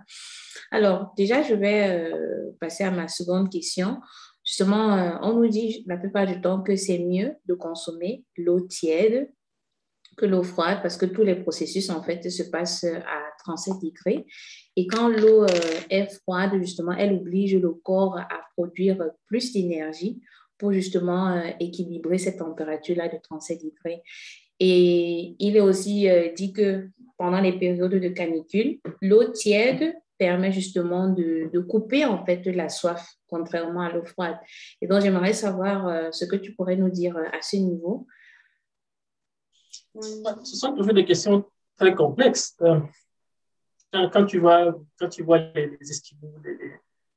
Alors, déjà, je vais passer à ma seconde question. Justement, on nous dit la plupart du temps que c'est mieux de consommer l'eau tiède que l'eau froide parce que tous les processus, en fait, se passent à 37 degrés. Et quand l'eau est froide, justement, elle oblige le corps à produire plus d'énergie pour justement équilibrer cette température-là de 37 degrés. Et il est aussi dit que pendant les périodes de canicule, l'eau tiède permet justement de couper en fait la soif, contrairement à l'eau froide. Et donc, j'aimerais savoir ce que tu pourrais nous dire à ce niveau. Ce sont toujours des questions très complexes. Quand tu vois les Esquimaux,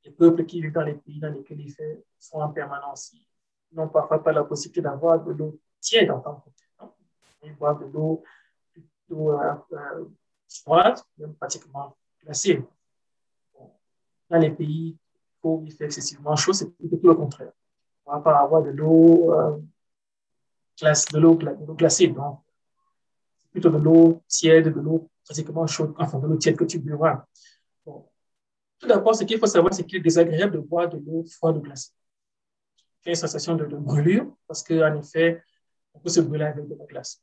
les peuples qui vivent dans les pays dans lesquels ils sont en permanence, ils n'ont parfois pas la possibilité d'avoir de l'eau tiède en tant que telle. Ils boivent de l'eau plutôt froide, même pratiquement glacée. Dans les pays où il fait excessivement chaud, c'est plutôt tout le contraire. On va pas avoir de l'eau glacée. Donc, plutôt de l'eau tiède, de l'eau pratiquement chaude, enfin de l'eau tiède que tu boiras. Bon. Tout d'abord, ce qu'il faut savoir, c'est qu'il est désagréable de boire de l'eau froide ou glacée. Il y a une sensation de brûlure parce qu'en effet, on peut se brûler avec de la glace.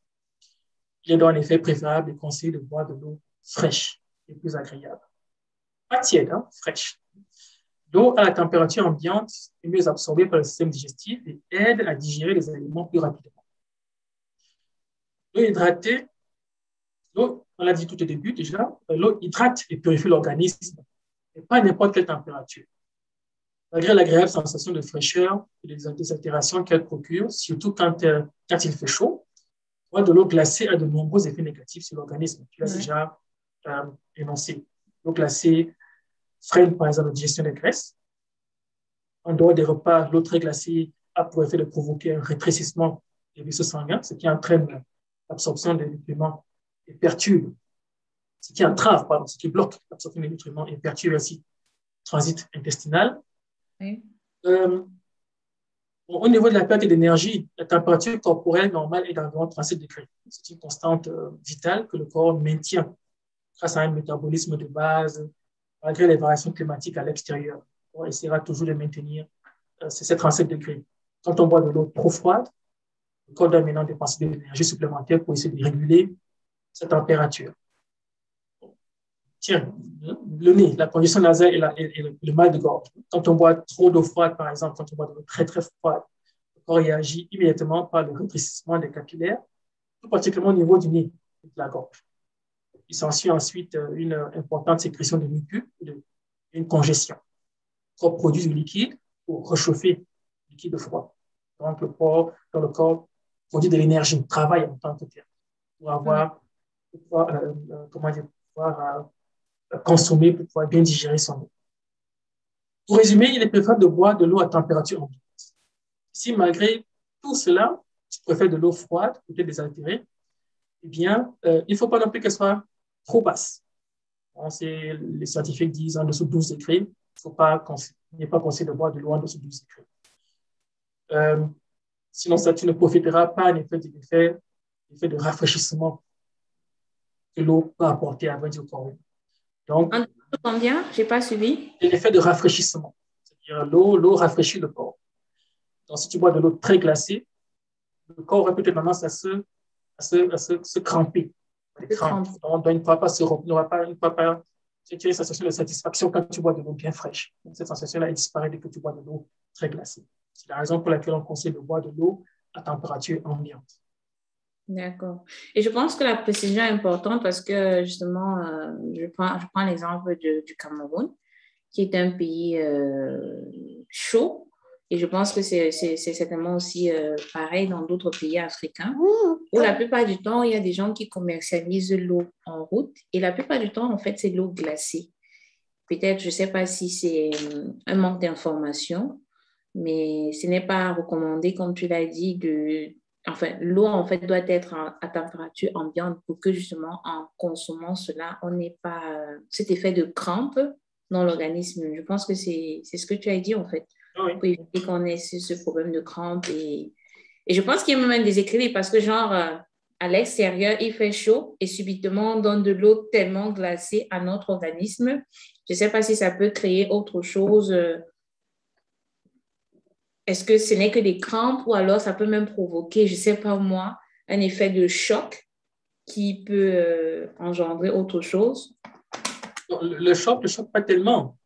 Il est donc en effet préférable et conseillé de boire de l'eau fraîche et plus agréable. Pas tiède, hein, fraîche. L'eau à la température ambiante est mieux absorbée par le système digestif et aide à digérer les aliments plus rapidement. L'eau hydratée, l'eau, on l'a dit tout au début déjà, l'eau hydrate et purifie l'organisme, et pas à n'importe quelle température. Malgré l'agréable sensation de fraîcheur et des altérations qu'elle procure, surtout quand il fait chaud, de l'eau glacée a de nombreux effets négatifs sur l'organisme. Tu l'as déjà énoncé. L'eau glacée freine par exemple la digestion des graisses. En dehors des repas, l'eau très glacée a pour effet de provoquer un rétrécissement des vaisseaux sanguins, ce qui entraîne l'absorption des nutriments et perturbe, ce qui entrave, pardon, ce qui bloque l'absorption des nutriments et perturbe ainsi le transit intestinal. Oui. Au niveau de la perte d'énergie, la température corporelle normale est d'environ 37 degrés. C'est une constante vitale que le corps maintient grâce à un métabolisme de base, malgré les variations climatiques à l'extérieur. On essaiera toujours de maintenir ces 37 degrés. Quand on boit de l'eau trop froide, le corps doit maintenant dépenser de l'énergie supplémentaire pour essayer de réguler sa température. Tiens, le nez, la congestion nasale et le mal de gorge. Quand on boit trop d'eau froide, par exemple, quand on boit de l'eau très, très froide, le corps réagit immédiatement par le rétrécissement des capillaires, tout particulièrement au niveau du nez et de la gorge. Il s'ensuit ensuite une importante sécrétion de mucus et une congestion. Le corps produit du liquide pour réchauffer le liquide froid. Donc, le corps produit de l'énergie, travaille en tant que tel, pour avoir, consommer pour pouvoir bien digérer son eau. Pour résumer, il est préférable de boire de l'eau à température ambiante. Si malgré tout cela, tu préfères de l'eau froide, peut-être désaltérée, eh bien, il ne faut pas non plus qu'elle soit trop basse. Les scientifiques disent en dessous de 12 degrés, il n'est pas conseillé de boire de l'eau en dessous de 12 degrés. Sinon, ça, tu ne profiteras pas en effet de l'effet de rafraîchissement que l'eau peut apporter à votre corps. Donc, combien? Je n'ai pas suivi. L'effet de rafraîchissement. C'est-à-dire l'eau rafraîchit le corps. Donc, si tu bois de l'eau très glacée, le corps aurait peut-être tendance à se cramper. des crampes. Donc, il ne pourra pas tu as une sensation de satisfaction quand tu bois de l'eau bien fraîche. Donc, cette sensation-là, elle disparaît dès que tu bois de l'eau très glacée. C'est la raison pour laquelle on conseille de boire de l'eau à température ambiante. D'accord. Et je pense que la précision est importante parce que justement, je prends l'exemple du Cameroun, qui est un pays chaud. Et je pense que c'est certainement aussi pareil dans d'autres pays africains, où la plupart du temps, il y a des gens qui commercialisent l'eau en route. Et la plupart du temps, en fait, c'est l'eau glacée. Peut-être, je ne sais pas si c'est un manque d'information, mais ce n'est pas recommandé, comme tu l'as dit, enfin, l'eau, en fait, doit être à température ambiante pour que, justement, en consommant cela, on n'ait pas cet effet de crampe dans l'organisme. Je pense que c'est ce que tu as dit, en fait, oui, pour éviter qu'on ait ce problème de crampe. Et je pense qu'il y a même un déséquilibre parce que, genre, à l'extérieur, il fait chaud et subitement, on donne de l'eau tellement glacée à notre organisme. Je ne sais pas si ça peut créer autre chose. Est-ce que ce n'est que des crampes ou alors ça peut même provoquer, je ne sais pas moi, un effet de choc qui peut engendrer autre chose? Le choc, pas tellement,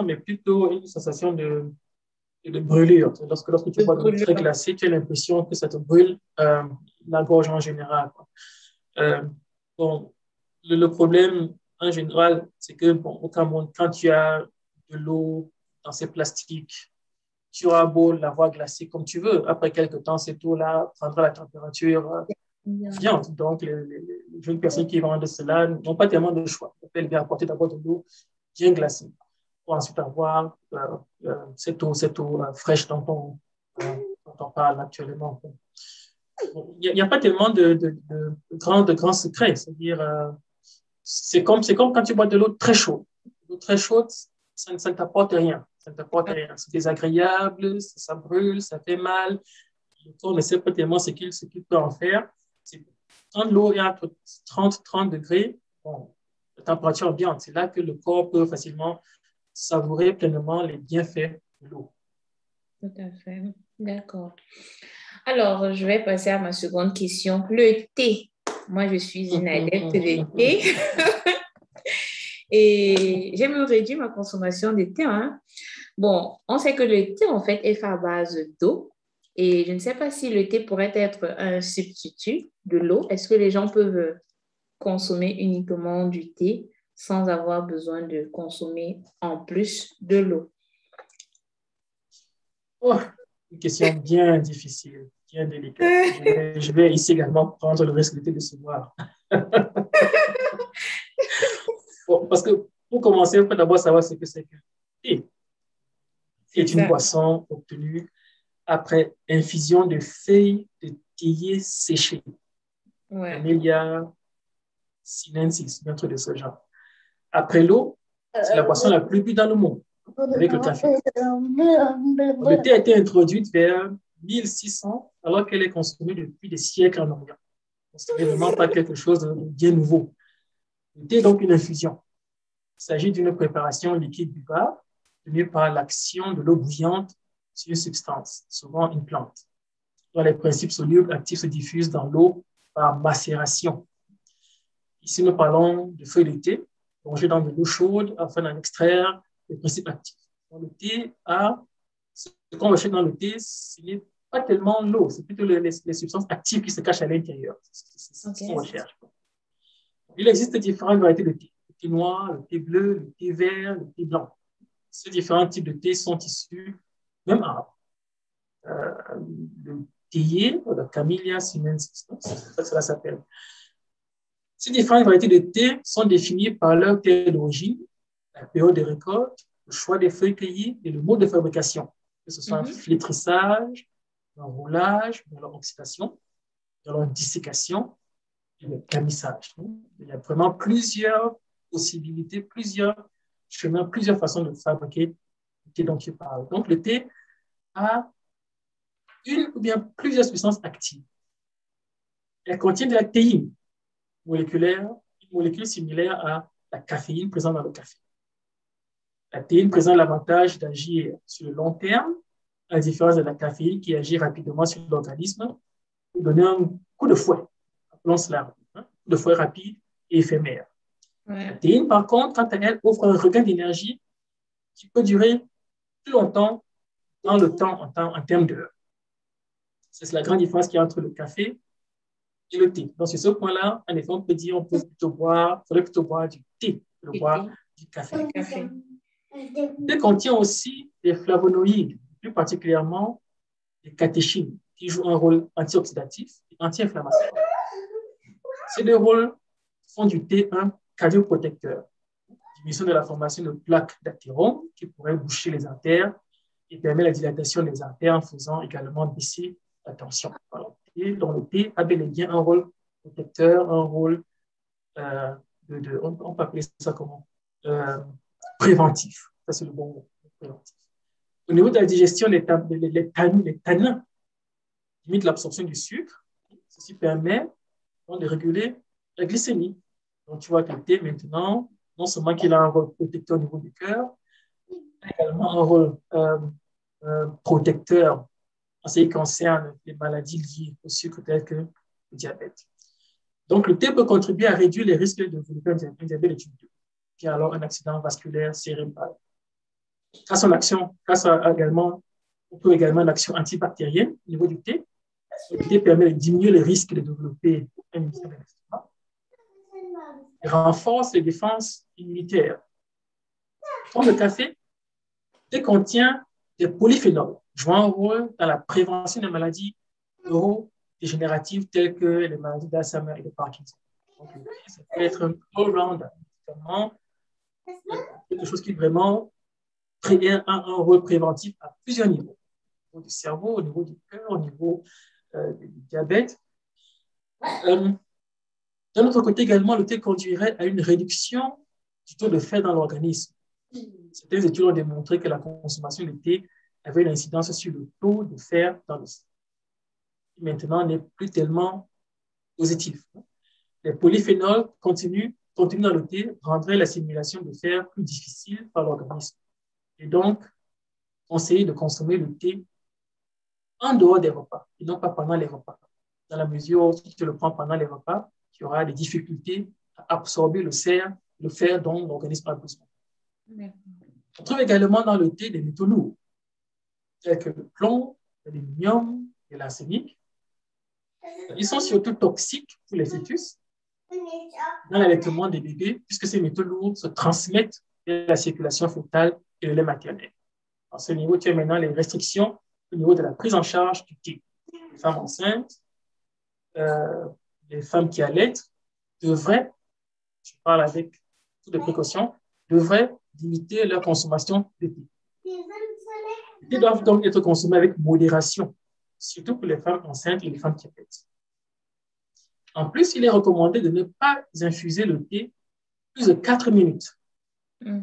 mais plutôt une sensation de brûlure. Lorsque tu bois de l'eau très glacée, tu as l'impression que ça te brûle la gorge en général. Bon, le problème en général, c'est que au Cameroun, quand tu as de l'eau dans ces plastiques, tu auras beau l'avoir glacée comme tu veux. Après quelques temps, cette eau-là prendra la température ambiante. Donc, les jeunes personnes qui vendent de cela n'ont pas tellement de choix. Elles vont apporter d'abord de l'eau bien glacée pour ensuite avoir cette eau fraîche dont on parle actuellement. Il n'y a pas tellement de grands secrets. C'est-à-dire, c'est comme quand tu bois de l'eau très chaude. L'eau très chaude, ça ne t'apporte rien. Ça ne t'apporte rien. C'est désagréable, ça brûle, ça fait mal. Le corps ne sait pas tellement ce qu'il peut en faire. Quand l'eau est entre 30 degrés, bon, la température ambiante, c'est là que le corps peut facilement savourer pleinement les bienfaits de l'eau. Tout à fait. D'accord. Alors, je vais passer à ma seconde question. Le thé. Moi, je suis une adepte de thé. Et j'aime réduire ma consommation de thé. Hein. Bon, on sait que le thé, en fait, est fait à base d'eau. Et je ne sais pas si le thé pourrait être un substitut de l'eau. Est-ce que les gens peuvent consommer uniquement du thé sans avoir besoin de consommer en plus de l'eau? Oh, une question bien difficile, bien délicate. Je vais ici également prendre le risque de décevoir. Bon, parce que pour commencer, il faut d'abord savoir ce que c'est que le thé. C'est une boisson obtenue après infusion de feuilles de théier séchées. Camellia sinensis, un truc de ce genre. Après l'eau, c'est la boisson la plus bu dans le monde, avec le café. Le thé a été introduite vers 1600, alors qu'elle est consommée depuis des siècles en Orient. Ce n'est vraiment pas quelque chose de bien nouveau. Le thé est donc une infusion. Il s'agit d'une préparation liquide buvable, tenue par l'action de l'eau bouillante sur une substance, souvent une plante, dont les principes solubles actifs se diffusent dans l'eau par macération. Ici, nous parlons de feuilles de thé plongées dans de l'eau chaude afin d'en extraire les principes actifs. Donc, le thé ce qu'on recherche dans le thé, ce n'est pas tellement l'eau, c'est plutôt les substances actives qui se cachent à l'intérieur. C'est ce qu'on recherche. Il existe différentes variétés de thé. Le thé noir, le thé bleu, le thé vert, le thé blanc. Ces différents types de thé sont issus du même arbre. Le théier, le Camellia sinensis, cela s'appelle. Ces différentes variétés de thé sont définies par leur terre d'origine, la période de récolte, le choix des feuilles cueillies et le mode de fabrication, que ce soit un flétrissage, un roulage, leur oxydation, leur dissécation et le camissage. Il y a vraiment plusieurs possibilités, plusieurs chemins, plusieurs façons de fabriquer le thé dont tu parles. Donc, le thé a une ou bien plusieurs substances actives. Elle contient de la théine moléculaire, une molécule similaire à la caféine présente dans le café. La théine présente l'avantage d'agir sur le long terme, à la différence de la caféine qui agit rapidement sur l'organisme pour donner un coup de fouet. Appelons cela un coup de fouet rapide et éphémère. Ouais. La théine, par contre, quant à elle, offre un regain d'énergie qui peut durer plus longtemps dans le temps en termes d'heures. C'est la grande différence qu'il y a entre le café et le thé. Donc, sur ce point-là, en effet, on peut dire il faudrait plutôt boire du thé que de boire du café. Le thé contient aussi des flavonoïdes, plus particulièrement des catéchines, qui jouent un rôle antioxydatif et anti-inflammatoire. Ces deux rôles font du thé un cardioprotecteur, diminution de la formation de plaques d'athérome qui pourraient boucher les artères et permet la dilatation des artères en faisant également baisser la tension. Alors, dans le thé a bel et bien un rôle protecteur, un rôle, on peut appeler ça comment préventif. Ça, c'est le bon mot, préventif. Au niveau de la digestion, les tanins limitent l'absorption du sucre. Ceci permet donc, de réguler la glycémie. Donc, tu vois que le thé, maintenant, non seulement qu'il a un rôle protecteur au niveau du cœur, il a également un rôle protecteur en ce qui concerne les maladies liées au sucre telles que le diabète. Donc, le thé peut contribuer à réduire les risques de développer un diabète de type 2, qui est alors un accident vasculaire cérébral. On trouve également l'action antibactérienne au niveau du thé. Le thé permet de diminuer le risque de développer un ulcère de l'estomac. Il renforce les défenses immunitaires. Comme le café, le thé contient des polyphénols, jouant un rôle dans la prévention des maladies neurodégénératives telles que les maladies d'Alzheimer et de Parkinson. Donc, le thé, ça peut être un all-round, quelque chose qui vraiment a un rôle préventif à plusieurs niveaux. Au niveau du cerveau, au niveau du cœur, au niveau du diabète. D'un autre côté également, le thé conduirait à une réduction du taux de fer dans l'organisme. Certaines études ont démontré que la consommation de thé avait une incidence sur le taux de fer dans le sang. Maintenant, n'est plus tellement positif. Les polyphénols contenus dans le thé rendraient l'assimilation de fer plus difficile par l'organisme. Et donc, conseiller de consommer le thé en dehors des repas et non pas pendant les repas. Dans la mesure où si tu le prends pendant les repas, tu auras des difficultés à absorber le fer dont l'organisme a besoin. On trouve également dans le thé des métaux lourds, tels que le plomb, l'aluminium et l'arsenic. Ils sont surtout toxiques pour les fœtus dans l'allaitement des bébés, puisque ces métaux lourds se transmettent de la circulation fœtale et le lait maternel. À ce niveau, tu as maintenant les restrictions au niveau de la prise en charge du thé. Les femmes enceintes, les femmes qui allaitent devraient, je parle avec toutes les précautions, devraient limiter leur consommation de thé. Les thés doivent donc être consommés avec modération, surtout pour les femmes enceintes et les femmes qui allaitent. En plus, il est recommandé de ne pas infuser le thé plus de 4 minutes.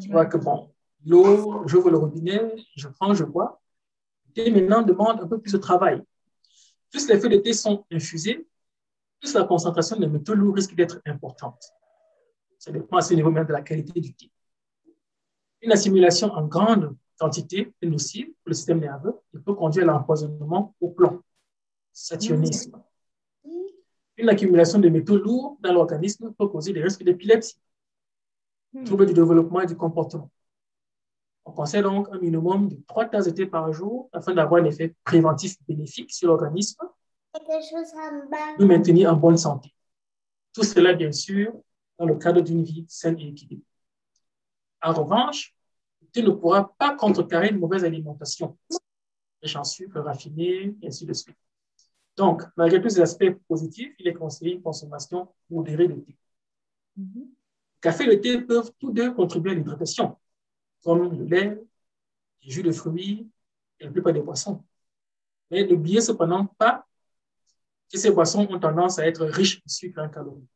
Tu vois que bon, l'eau, j'ouvre le robinet, je prends, je bois. Le thé maintenant demande un peu plus de travail. Plus les feuilles de thé sont infusées, plus la concentration de métaux lourds risque d'être importante. Ça dépend à ce niveau même de la qualité du thé. Une assimilation en grande quantité est nocive pour le système nerveux et peut conduire à l'empoisonnement au plomb, saturnisme. Une accumulation de métaux lourds dans l'organisme peut causer des risques d'épilepsie, troubles du développement et du comportement. On conseille donc un minimum de 3 tasses de thé par jour afin d'avoir un effet préventif bénéfique sur l'organisme, de maintenir en bonne santé. Tout cela, bien sûr, dans le cadre d'une vie saine et équilibrée. En revanche, le thé ne pourra pas contrecarrer une mauvaise alimentation, riche en sucre raffiné, et ainsi de suite. Donc, malgré tous ces aspects positifs, il est conseillé une consommation modérée de thé. Le café et le thé peuvent tous deux contribuer à l'hydratation, comme le lait, les jus de fruits et la plupart des boissons. Mais n'oubliez cependant pas que ces boissons ont tendance à être riches en sucre et en calories.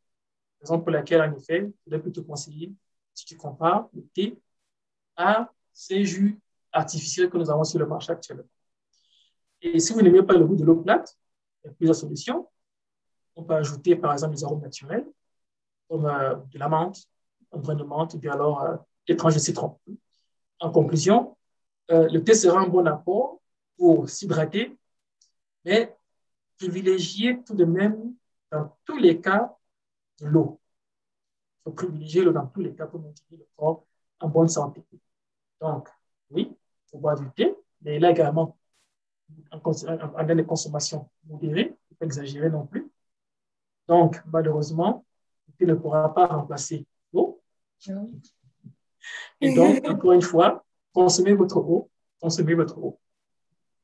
Raison pour laquelle, en effet, je vais plutôt conseiller, si tu compares le thé à ces jus artificiels que nous avons sur le marché actuellement. Et si vous n'aimez pas le goût de l'eau plate, il y a plusieurs solutions. On peut ajouter, par exemple, des arômes naturels, comme de la menthe, un grain de menthe, ou bien alors des tranches de citron. En conclusion, le thé sera un bon apport pour s'hydrater, mais privilégier tout de même, dans tous les cas, de l'eau. faut privilégier l'eau dans tous les cas pour maintenir le corps en bonne santé. Donc, oui, il faut boire du thé, mais là également, en des consommations modérées, il ne faut pas exagérer non plus. Donc, malheureusement, le thé ne pourra pas remplacer l'eau. Et donc, encore une fois, consommez votre eau, consommez votre eau.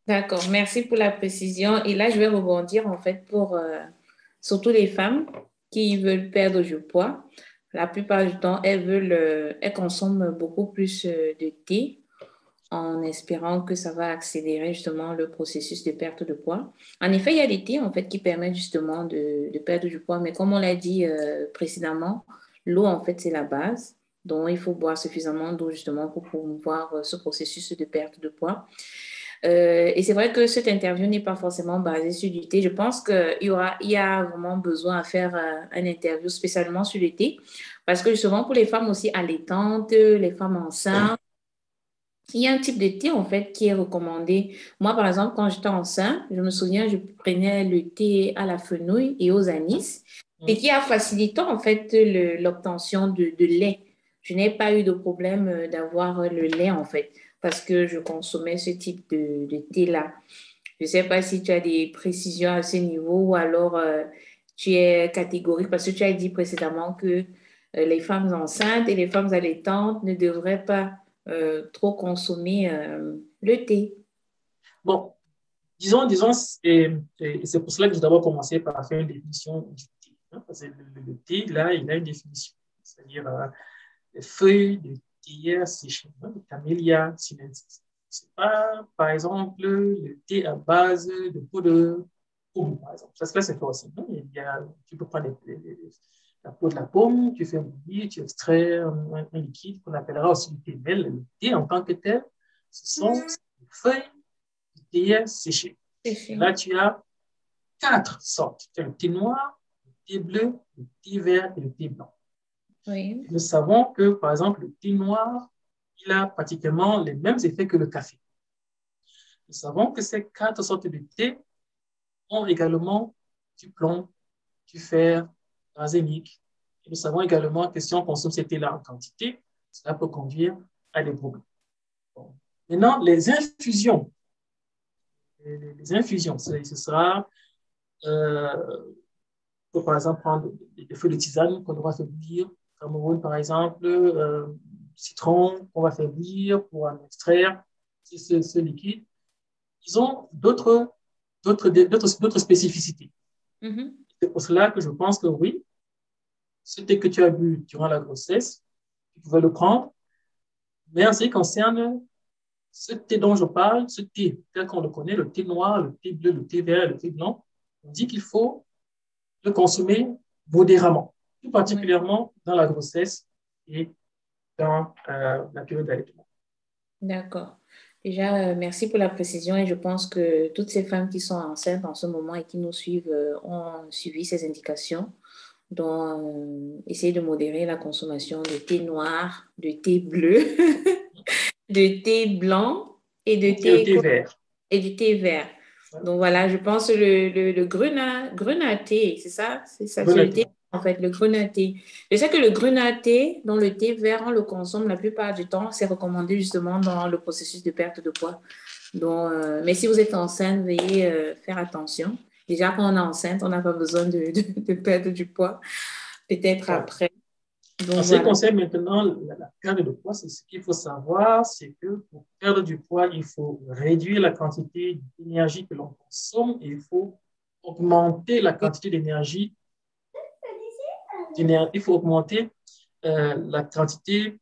D'accord, merci pour la précision. Et là, je vais rebondir en fait pour surtout les femmes qui veulent perdre du poids. La plupart du temps, elles consomment beaucoup plus de thé en espérant que ça va accélérer justement le processus de perte de poids. En effet, il y a des thés en fait qui permettent justement de perdre du poids, mais comme on l'a dit précédemment, l'eau en fait c'est la base. Donc, il faut boire suffisamment d'eau justement pour promouvoir ce processus de perte de poids. Et c'est vrai que cette interview n'est pas forcément basée sur du thé. Je pense qu'il y a vraiment besoin à faire une interview spécialement sur le thé parce que justement pour les femmes aussi allaitantes, les femmes enceintes, il y a un type de thé en fait qui est recommandé. Moi, par exemple, quand j'étais enceinte, je me souviens, je prenais le thé à la fenouil et aux anis et qui a facilité en fait l'obtention de lait. Je n'ai pas eu de problème d'avoir le lait en fait parce que je consommais ce type de thé-là. Je ne sais pas si tu as des précisions à ce niveau ou alors tu es catégorique parce que tu as dit précédemment que les femmes enceintes et les femmes allaitantes ne devraient pas trop consommer le thé. Bon, disons, et c'est pour cela que je dois d'abord commencer par faire une définition du thé. Hein, parce que le thé, là, il a une définition. C'est-à-dire les feuilles de théière séchées, hein, le camellia sinensis. C'est pas, par exemple, le thé à base de peau de pomme, par exemple. Ça, c'est fait aussi. Hein. Tu peux prendre la peau de la pomme, tu fais bouillir, tu extrais un liquide qu'on appellera aussi du thé. Mais le thé en tant que tel, ce sont des feuilles de théière séchées. Là, tu as 4 sortes. Tu as le thé noir, le thé bleu, le thé vert et le thé blanc. Oui. Nous savons que, par exemple, le thé noir, il a pratiquement les mêmes effets que le café. Nous savons que ces 4 sortes de thé ont également du plomb, du fer, l'arsenic. Et nous savons également que si on consomme ces thés-là en quantité, cela peut conduire à des problèmes. Bon. Maintenant, les infusions, ce sera, pour, par exemple, prendre des feuilles de tisane qu'on devra faire bouillir, Cameroun, par exemple, citron qu'on va faire bouillir pour en extraire ce liquide. Ils ont d'autres spécificités. Mm-hmm. C'est pour cela que je pense que oui, ce thé que tu as bu durant la grossesse, tu pouvais le prendre, mais en ce qui concerne ce thé dont je parle, ce thé tel qu'on le connaît, le thé noir, le thé bleu, le thé vert, le thé blanc, on dit qu'il faut le consommer modérément, tout particulièrement dans la grossesse et dans la période d'allaitement. D'accord. Déjà, merci pour la précision et je pense que toutes ces femmes qui sont enceintes en ce moment et qui nous suivent ont suivi ces indications. Donc, essayer de modérer la consommation de thé noir, de thé bleu, de thé blanc et de thé vert. Et du thé vert. Donc voilà, je pense le grenaté, c'est ça? C'est ça, c'est le thé, en fait, le grenaté. Je sais que le grenaté, dans le thé vert, on le consomme la plupart du temps, c'est recommandé justement dans le processus de perte de poids. Donc, mais si vous êtes enceinte, veuillez faire attention. Déjà, quand on est enceinte, on n'a pas besoin de perdre du poids. Peut-être après. Donc, en ce qui concerne maintenant la perte de poids, c'est ce qu'il faut savoir, c'est que pour perdre du poids, il faut réduire la quantité d'énergie que l'on consomme et il faut augmenter la quantité d'énergie. Il faut augmenter la quantité.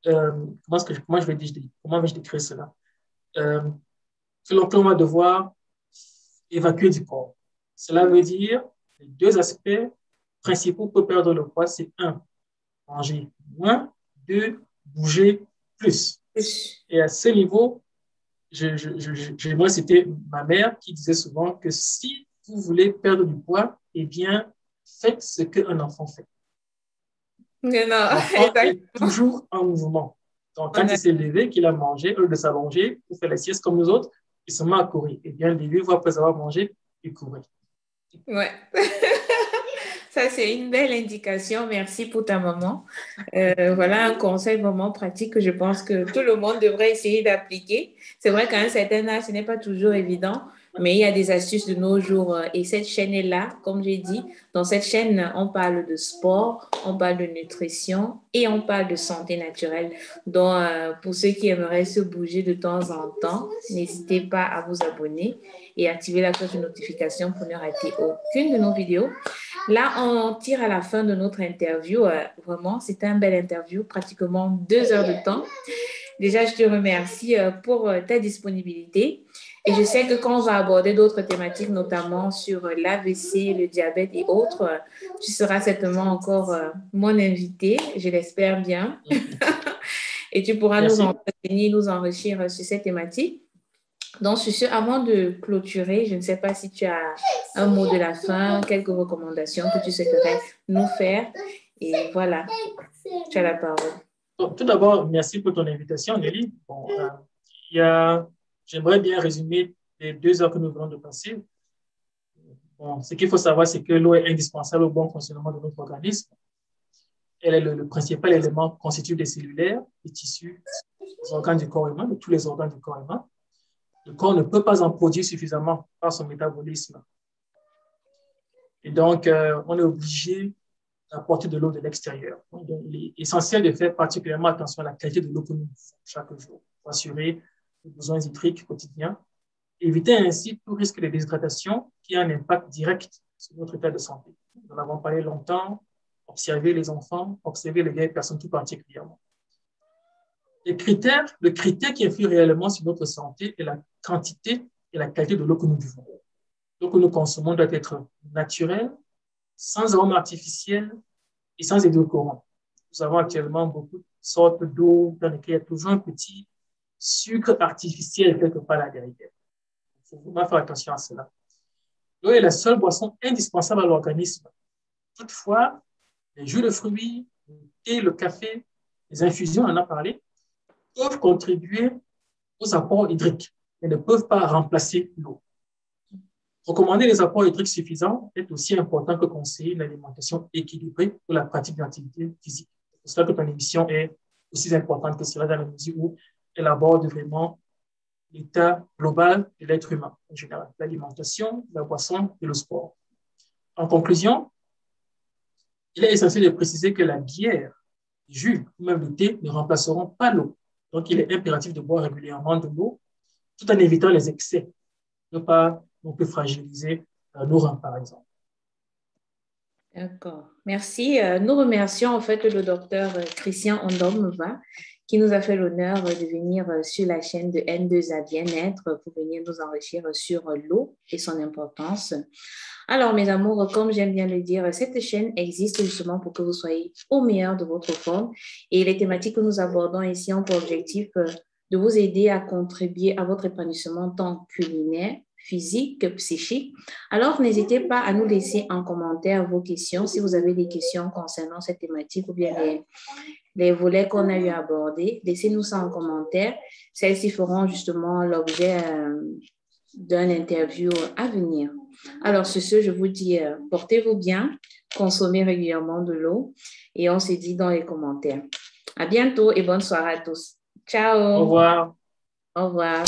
Comment je vais décrire cela? Que l'on va devoir évacuer du corps. Cela veut dire les 2 aspects principaux pour perdre le poids, c'est 1, manger moins, 2, bouger plus. Et à ce niveau, moi, c'était ma mère qui disait souvent que si vous voulez perdre du poids, eh bien, faites ce qu'un enfant fait. L'enfant est toujours en mouvement. Donc, quand il s'est levé, qu'il a mangé, au lieu de s'allonger pour faire la sieste comme nous autres, il se met à courir. Et bien, les 8 fois après avoir mangé, il courait. Ouais. Ça, c'est une belle indication. Merci pour ta maman. Voilà un conseil vraiment pratique que je pense que tout le monde devrait essayer d'appliquer. C'est vrai qu'à un certain âge, ce n'est pas toujours évident, mais il y a des astuces de nos jours. Et cette chaîne est là, comme j'ai dit. Dans cette chaîne, on parle de sport, on parle de nutrition et on parle de santé naturelle. Donc, pour ceux qui aimeraient se bouger de temps en temps, n'hésitez pas à vous abonner et activer la cloche de notification pour ne rater aucune de nos vidéos. Là, on tire à la fin de notre interview. Vraiment, c'était une belle interview, pratiquement 2 heures de temps. Déjà, je te remercie pour ta disponibilité. Et je sais que quand on va aborder d'autres thématiques, notamment sur l'AVC, le diabète et autres, tu seras certainement encore mon invité, je l'espère bien. Et tu pourras nous enseigner, nous enrichir sur cette thématique. Donc, sur ce, avant de clôturer, je ne sais pas si tu as un mot de la fin, quelques recommandations que tu souhaiterais nous faire. Et voilà, tu as la parole. Donc, tout d'abord, merci pour ton invitation, Nelly. Bon, j'aimerais bien résumer les 2 heures que nous venons de passer. Bon, ce qu'il faut savoir, c'est que l'eau est indispensable au bon fonctionnement de notre organisme. Elle est le principal élément constitutif des cellulaires, des tissus, des organes du corps humain, de tous les organes du corps humain. Le corps ne peut pas en produire suffisamment par son métabolisme. Et donc, on est obligé d'apporter de l'eau de l'extérieur. Il est essentiel de faire particulièrement attention à la qualité de l'eau que nous buvons chaque jour pour assurer les besoins hydriques quotidiens, éviter ainsi tout risque de déshydratation qui a un impact direct sur notre état de santé. Nous en avons parlé longtemps, observer les enfants, observer les vieilles personnes tout particulièrement. Le critère qui influe réellement sur notre santé est la quantité et la qualité de l'eau que nous buvons. L'eau que nous consommons doit être naturelle, sans arôme artificiel et sans édulcorant. Nous avons actuellement beaucoup de sortes d'eau dans lesquelles il y a toujours un petit sucre artificiel quelque part là derrière. Il faut vraiment faire attention à cela. L'eau est la seule boisson indispensable à l'organisme. Toutefois, les jus de fruits, le thé, le café, les infusions, on en a parlé, peuvent contribuer aux apports hydriques, mais ne peuvent pas remplacer l'eau. Recommander les apports hydriques suffisants est aussi important que conseiller une alimentation équilibrée pour la pratique d'activité physique. C'est pour cela que ton émission est aussi importante que cela dans la mesure où elle aborde vraiment l'état global de l'être humain en général, l'alimentation, la boisson et le sport. En conclusion, il est essentiel de préciser que la bière, le jus ou même le thé ne remplaceront pas l'eau. Donc, il est impératif de boire régulièrement de l'eau tout en évitant les excès, ne pas non plus fragiliser nos reins, par exemple. D'accord. Merci. Nous remercions en fait le docteur Christian Ondomva qui nous a fait l'honneur de venir sur la chaîne de N2A Bien-être pour venir nous enrichir sur l'eau et son importance. Alors, mes amours, comme j'aime bien le dire, cette chaîne existe justement pour que vous soyez au meilleur de votre forme. Et les thématiques que nous abordons ici ont pour objectif de vous aider à contribuer à votre épanouissement tant culinaire, physique que psychique. Alors, n'hésitez pas à nous laisser en commentaire vos questions si vous avez des questions concernant cette thématique ou bien les volets qu'on a eu à aborder. Laissez-nous ça en commentaire. Celles-ci feront justement l'objet d'un interview à venir. Alors, sur ce, je vous dis, portez-vous bien, consommez régulièrement de l'eau et on se dit dans les commentaires. À bientôt et bonne soirée à tous. Ciao. Au revoir. Au revoir.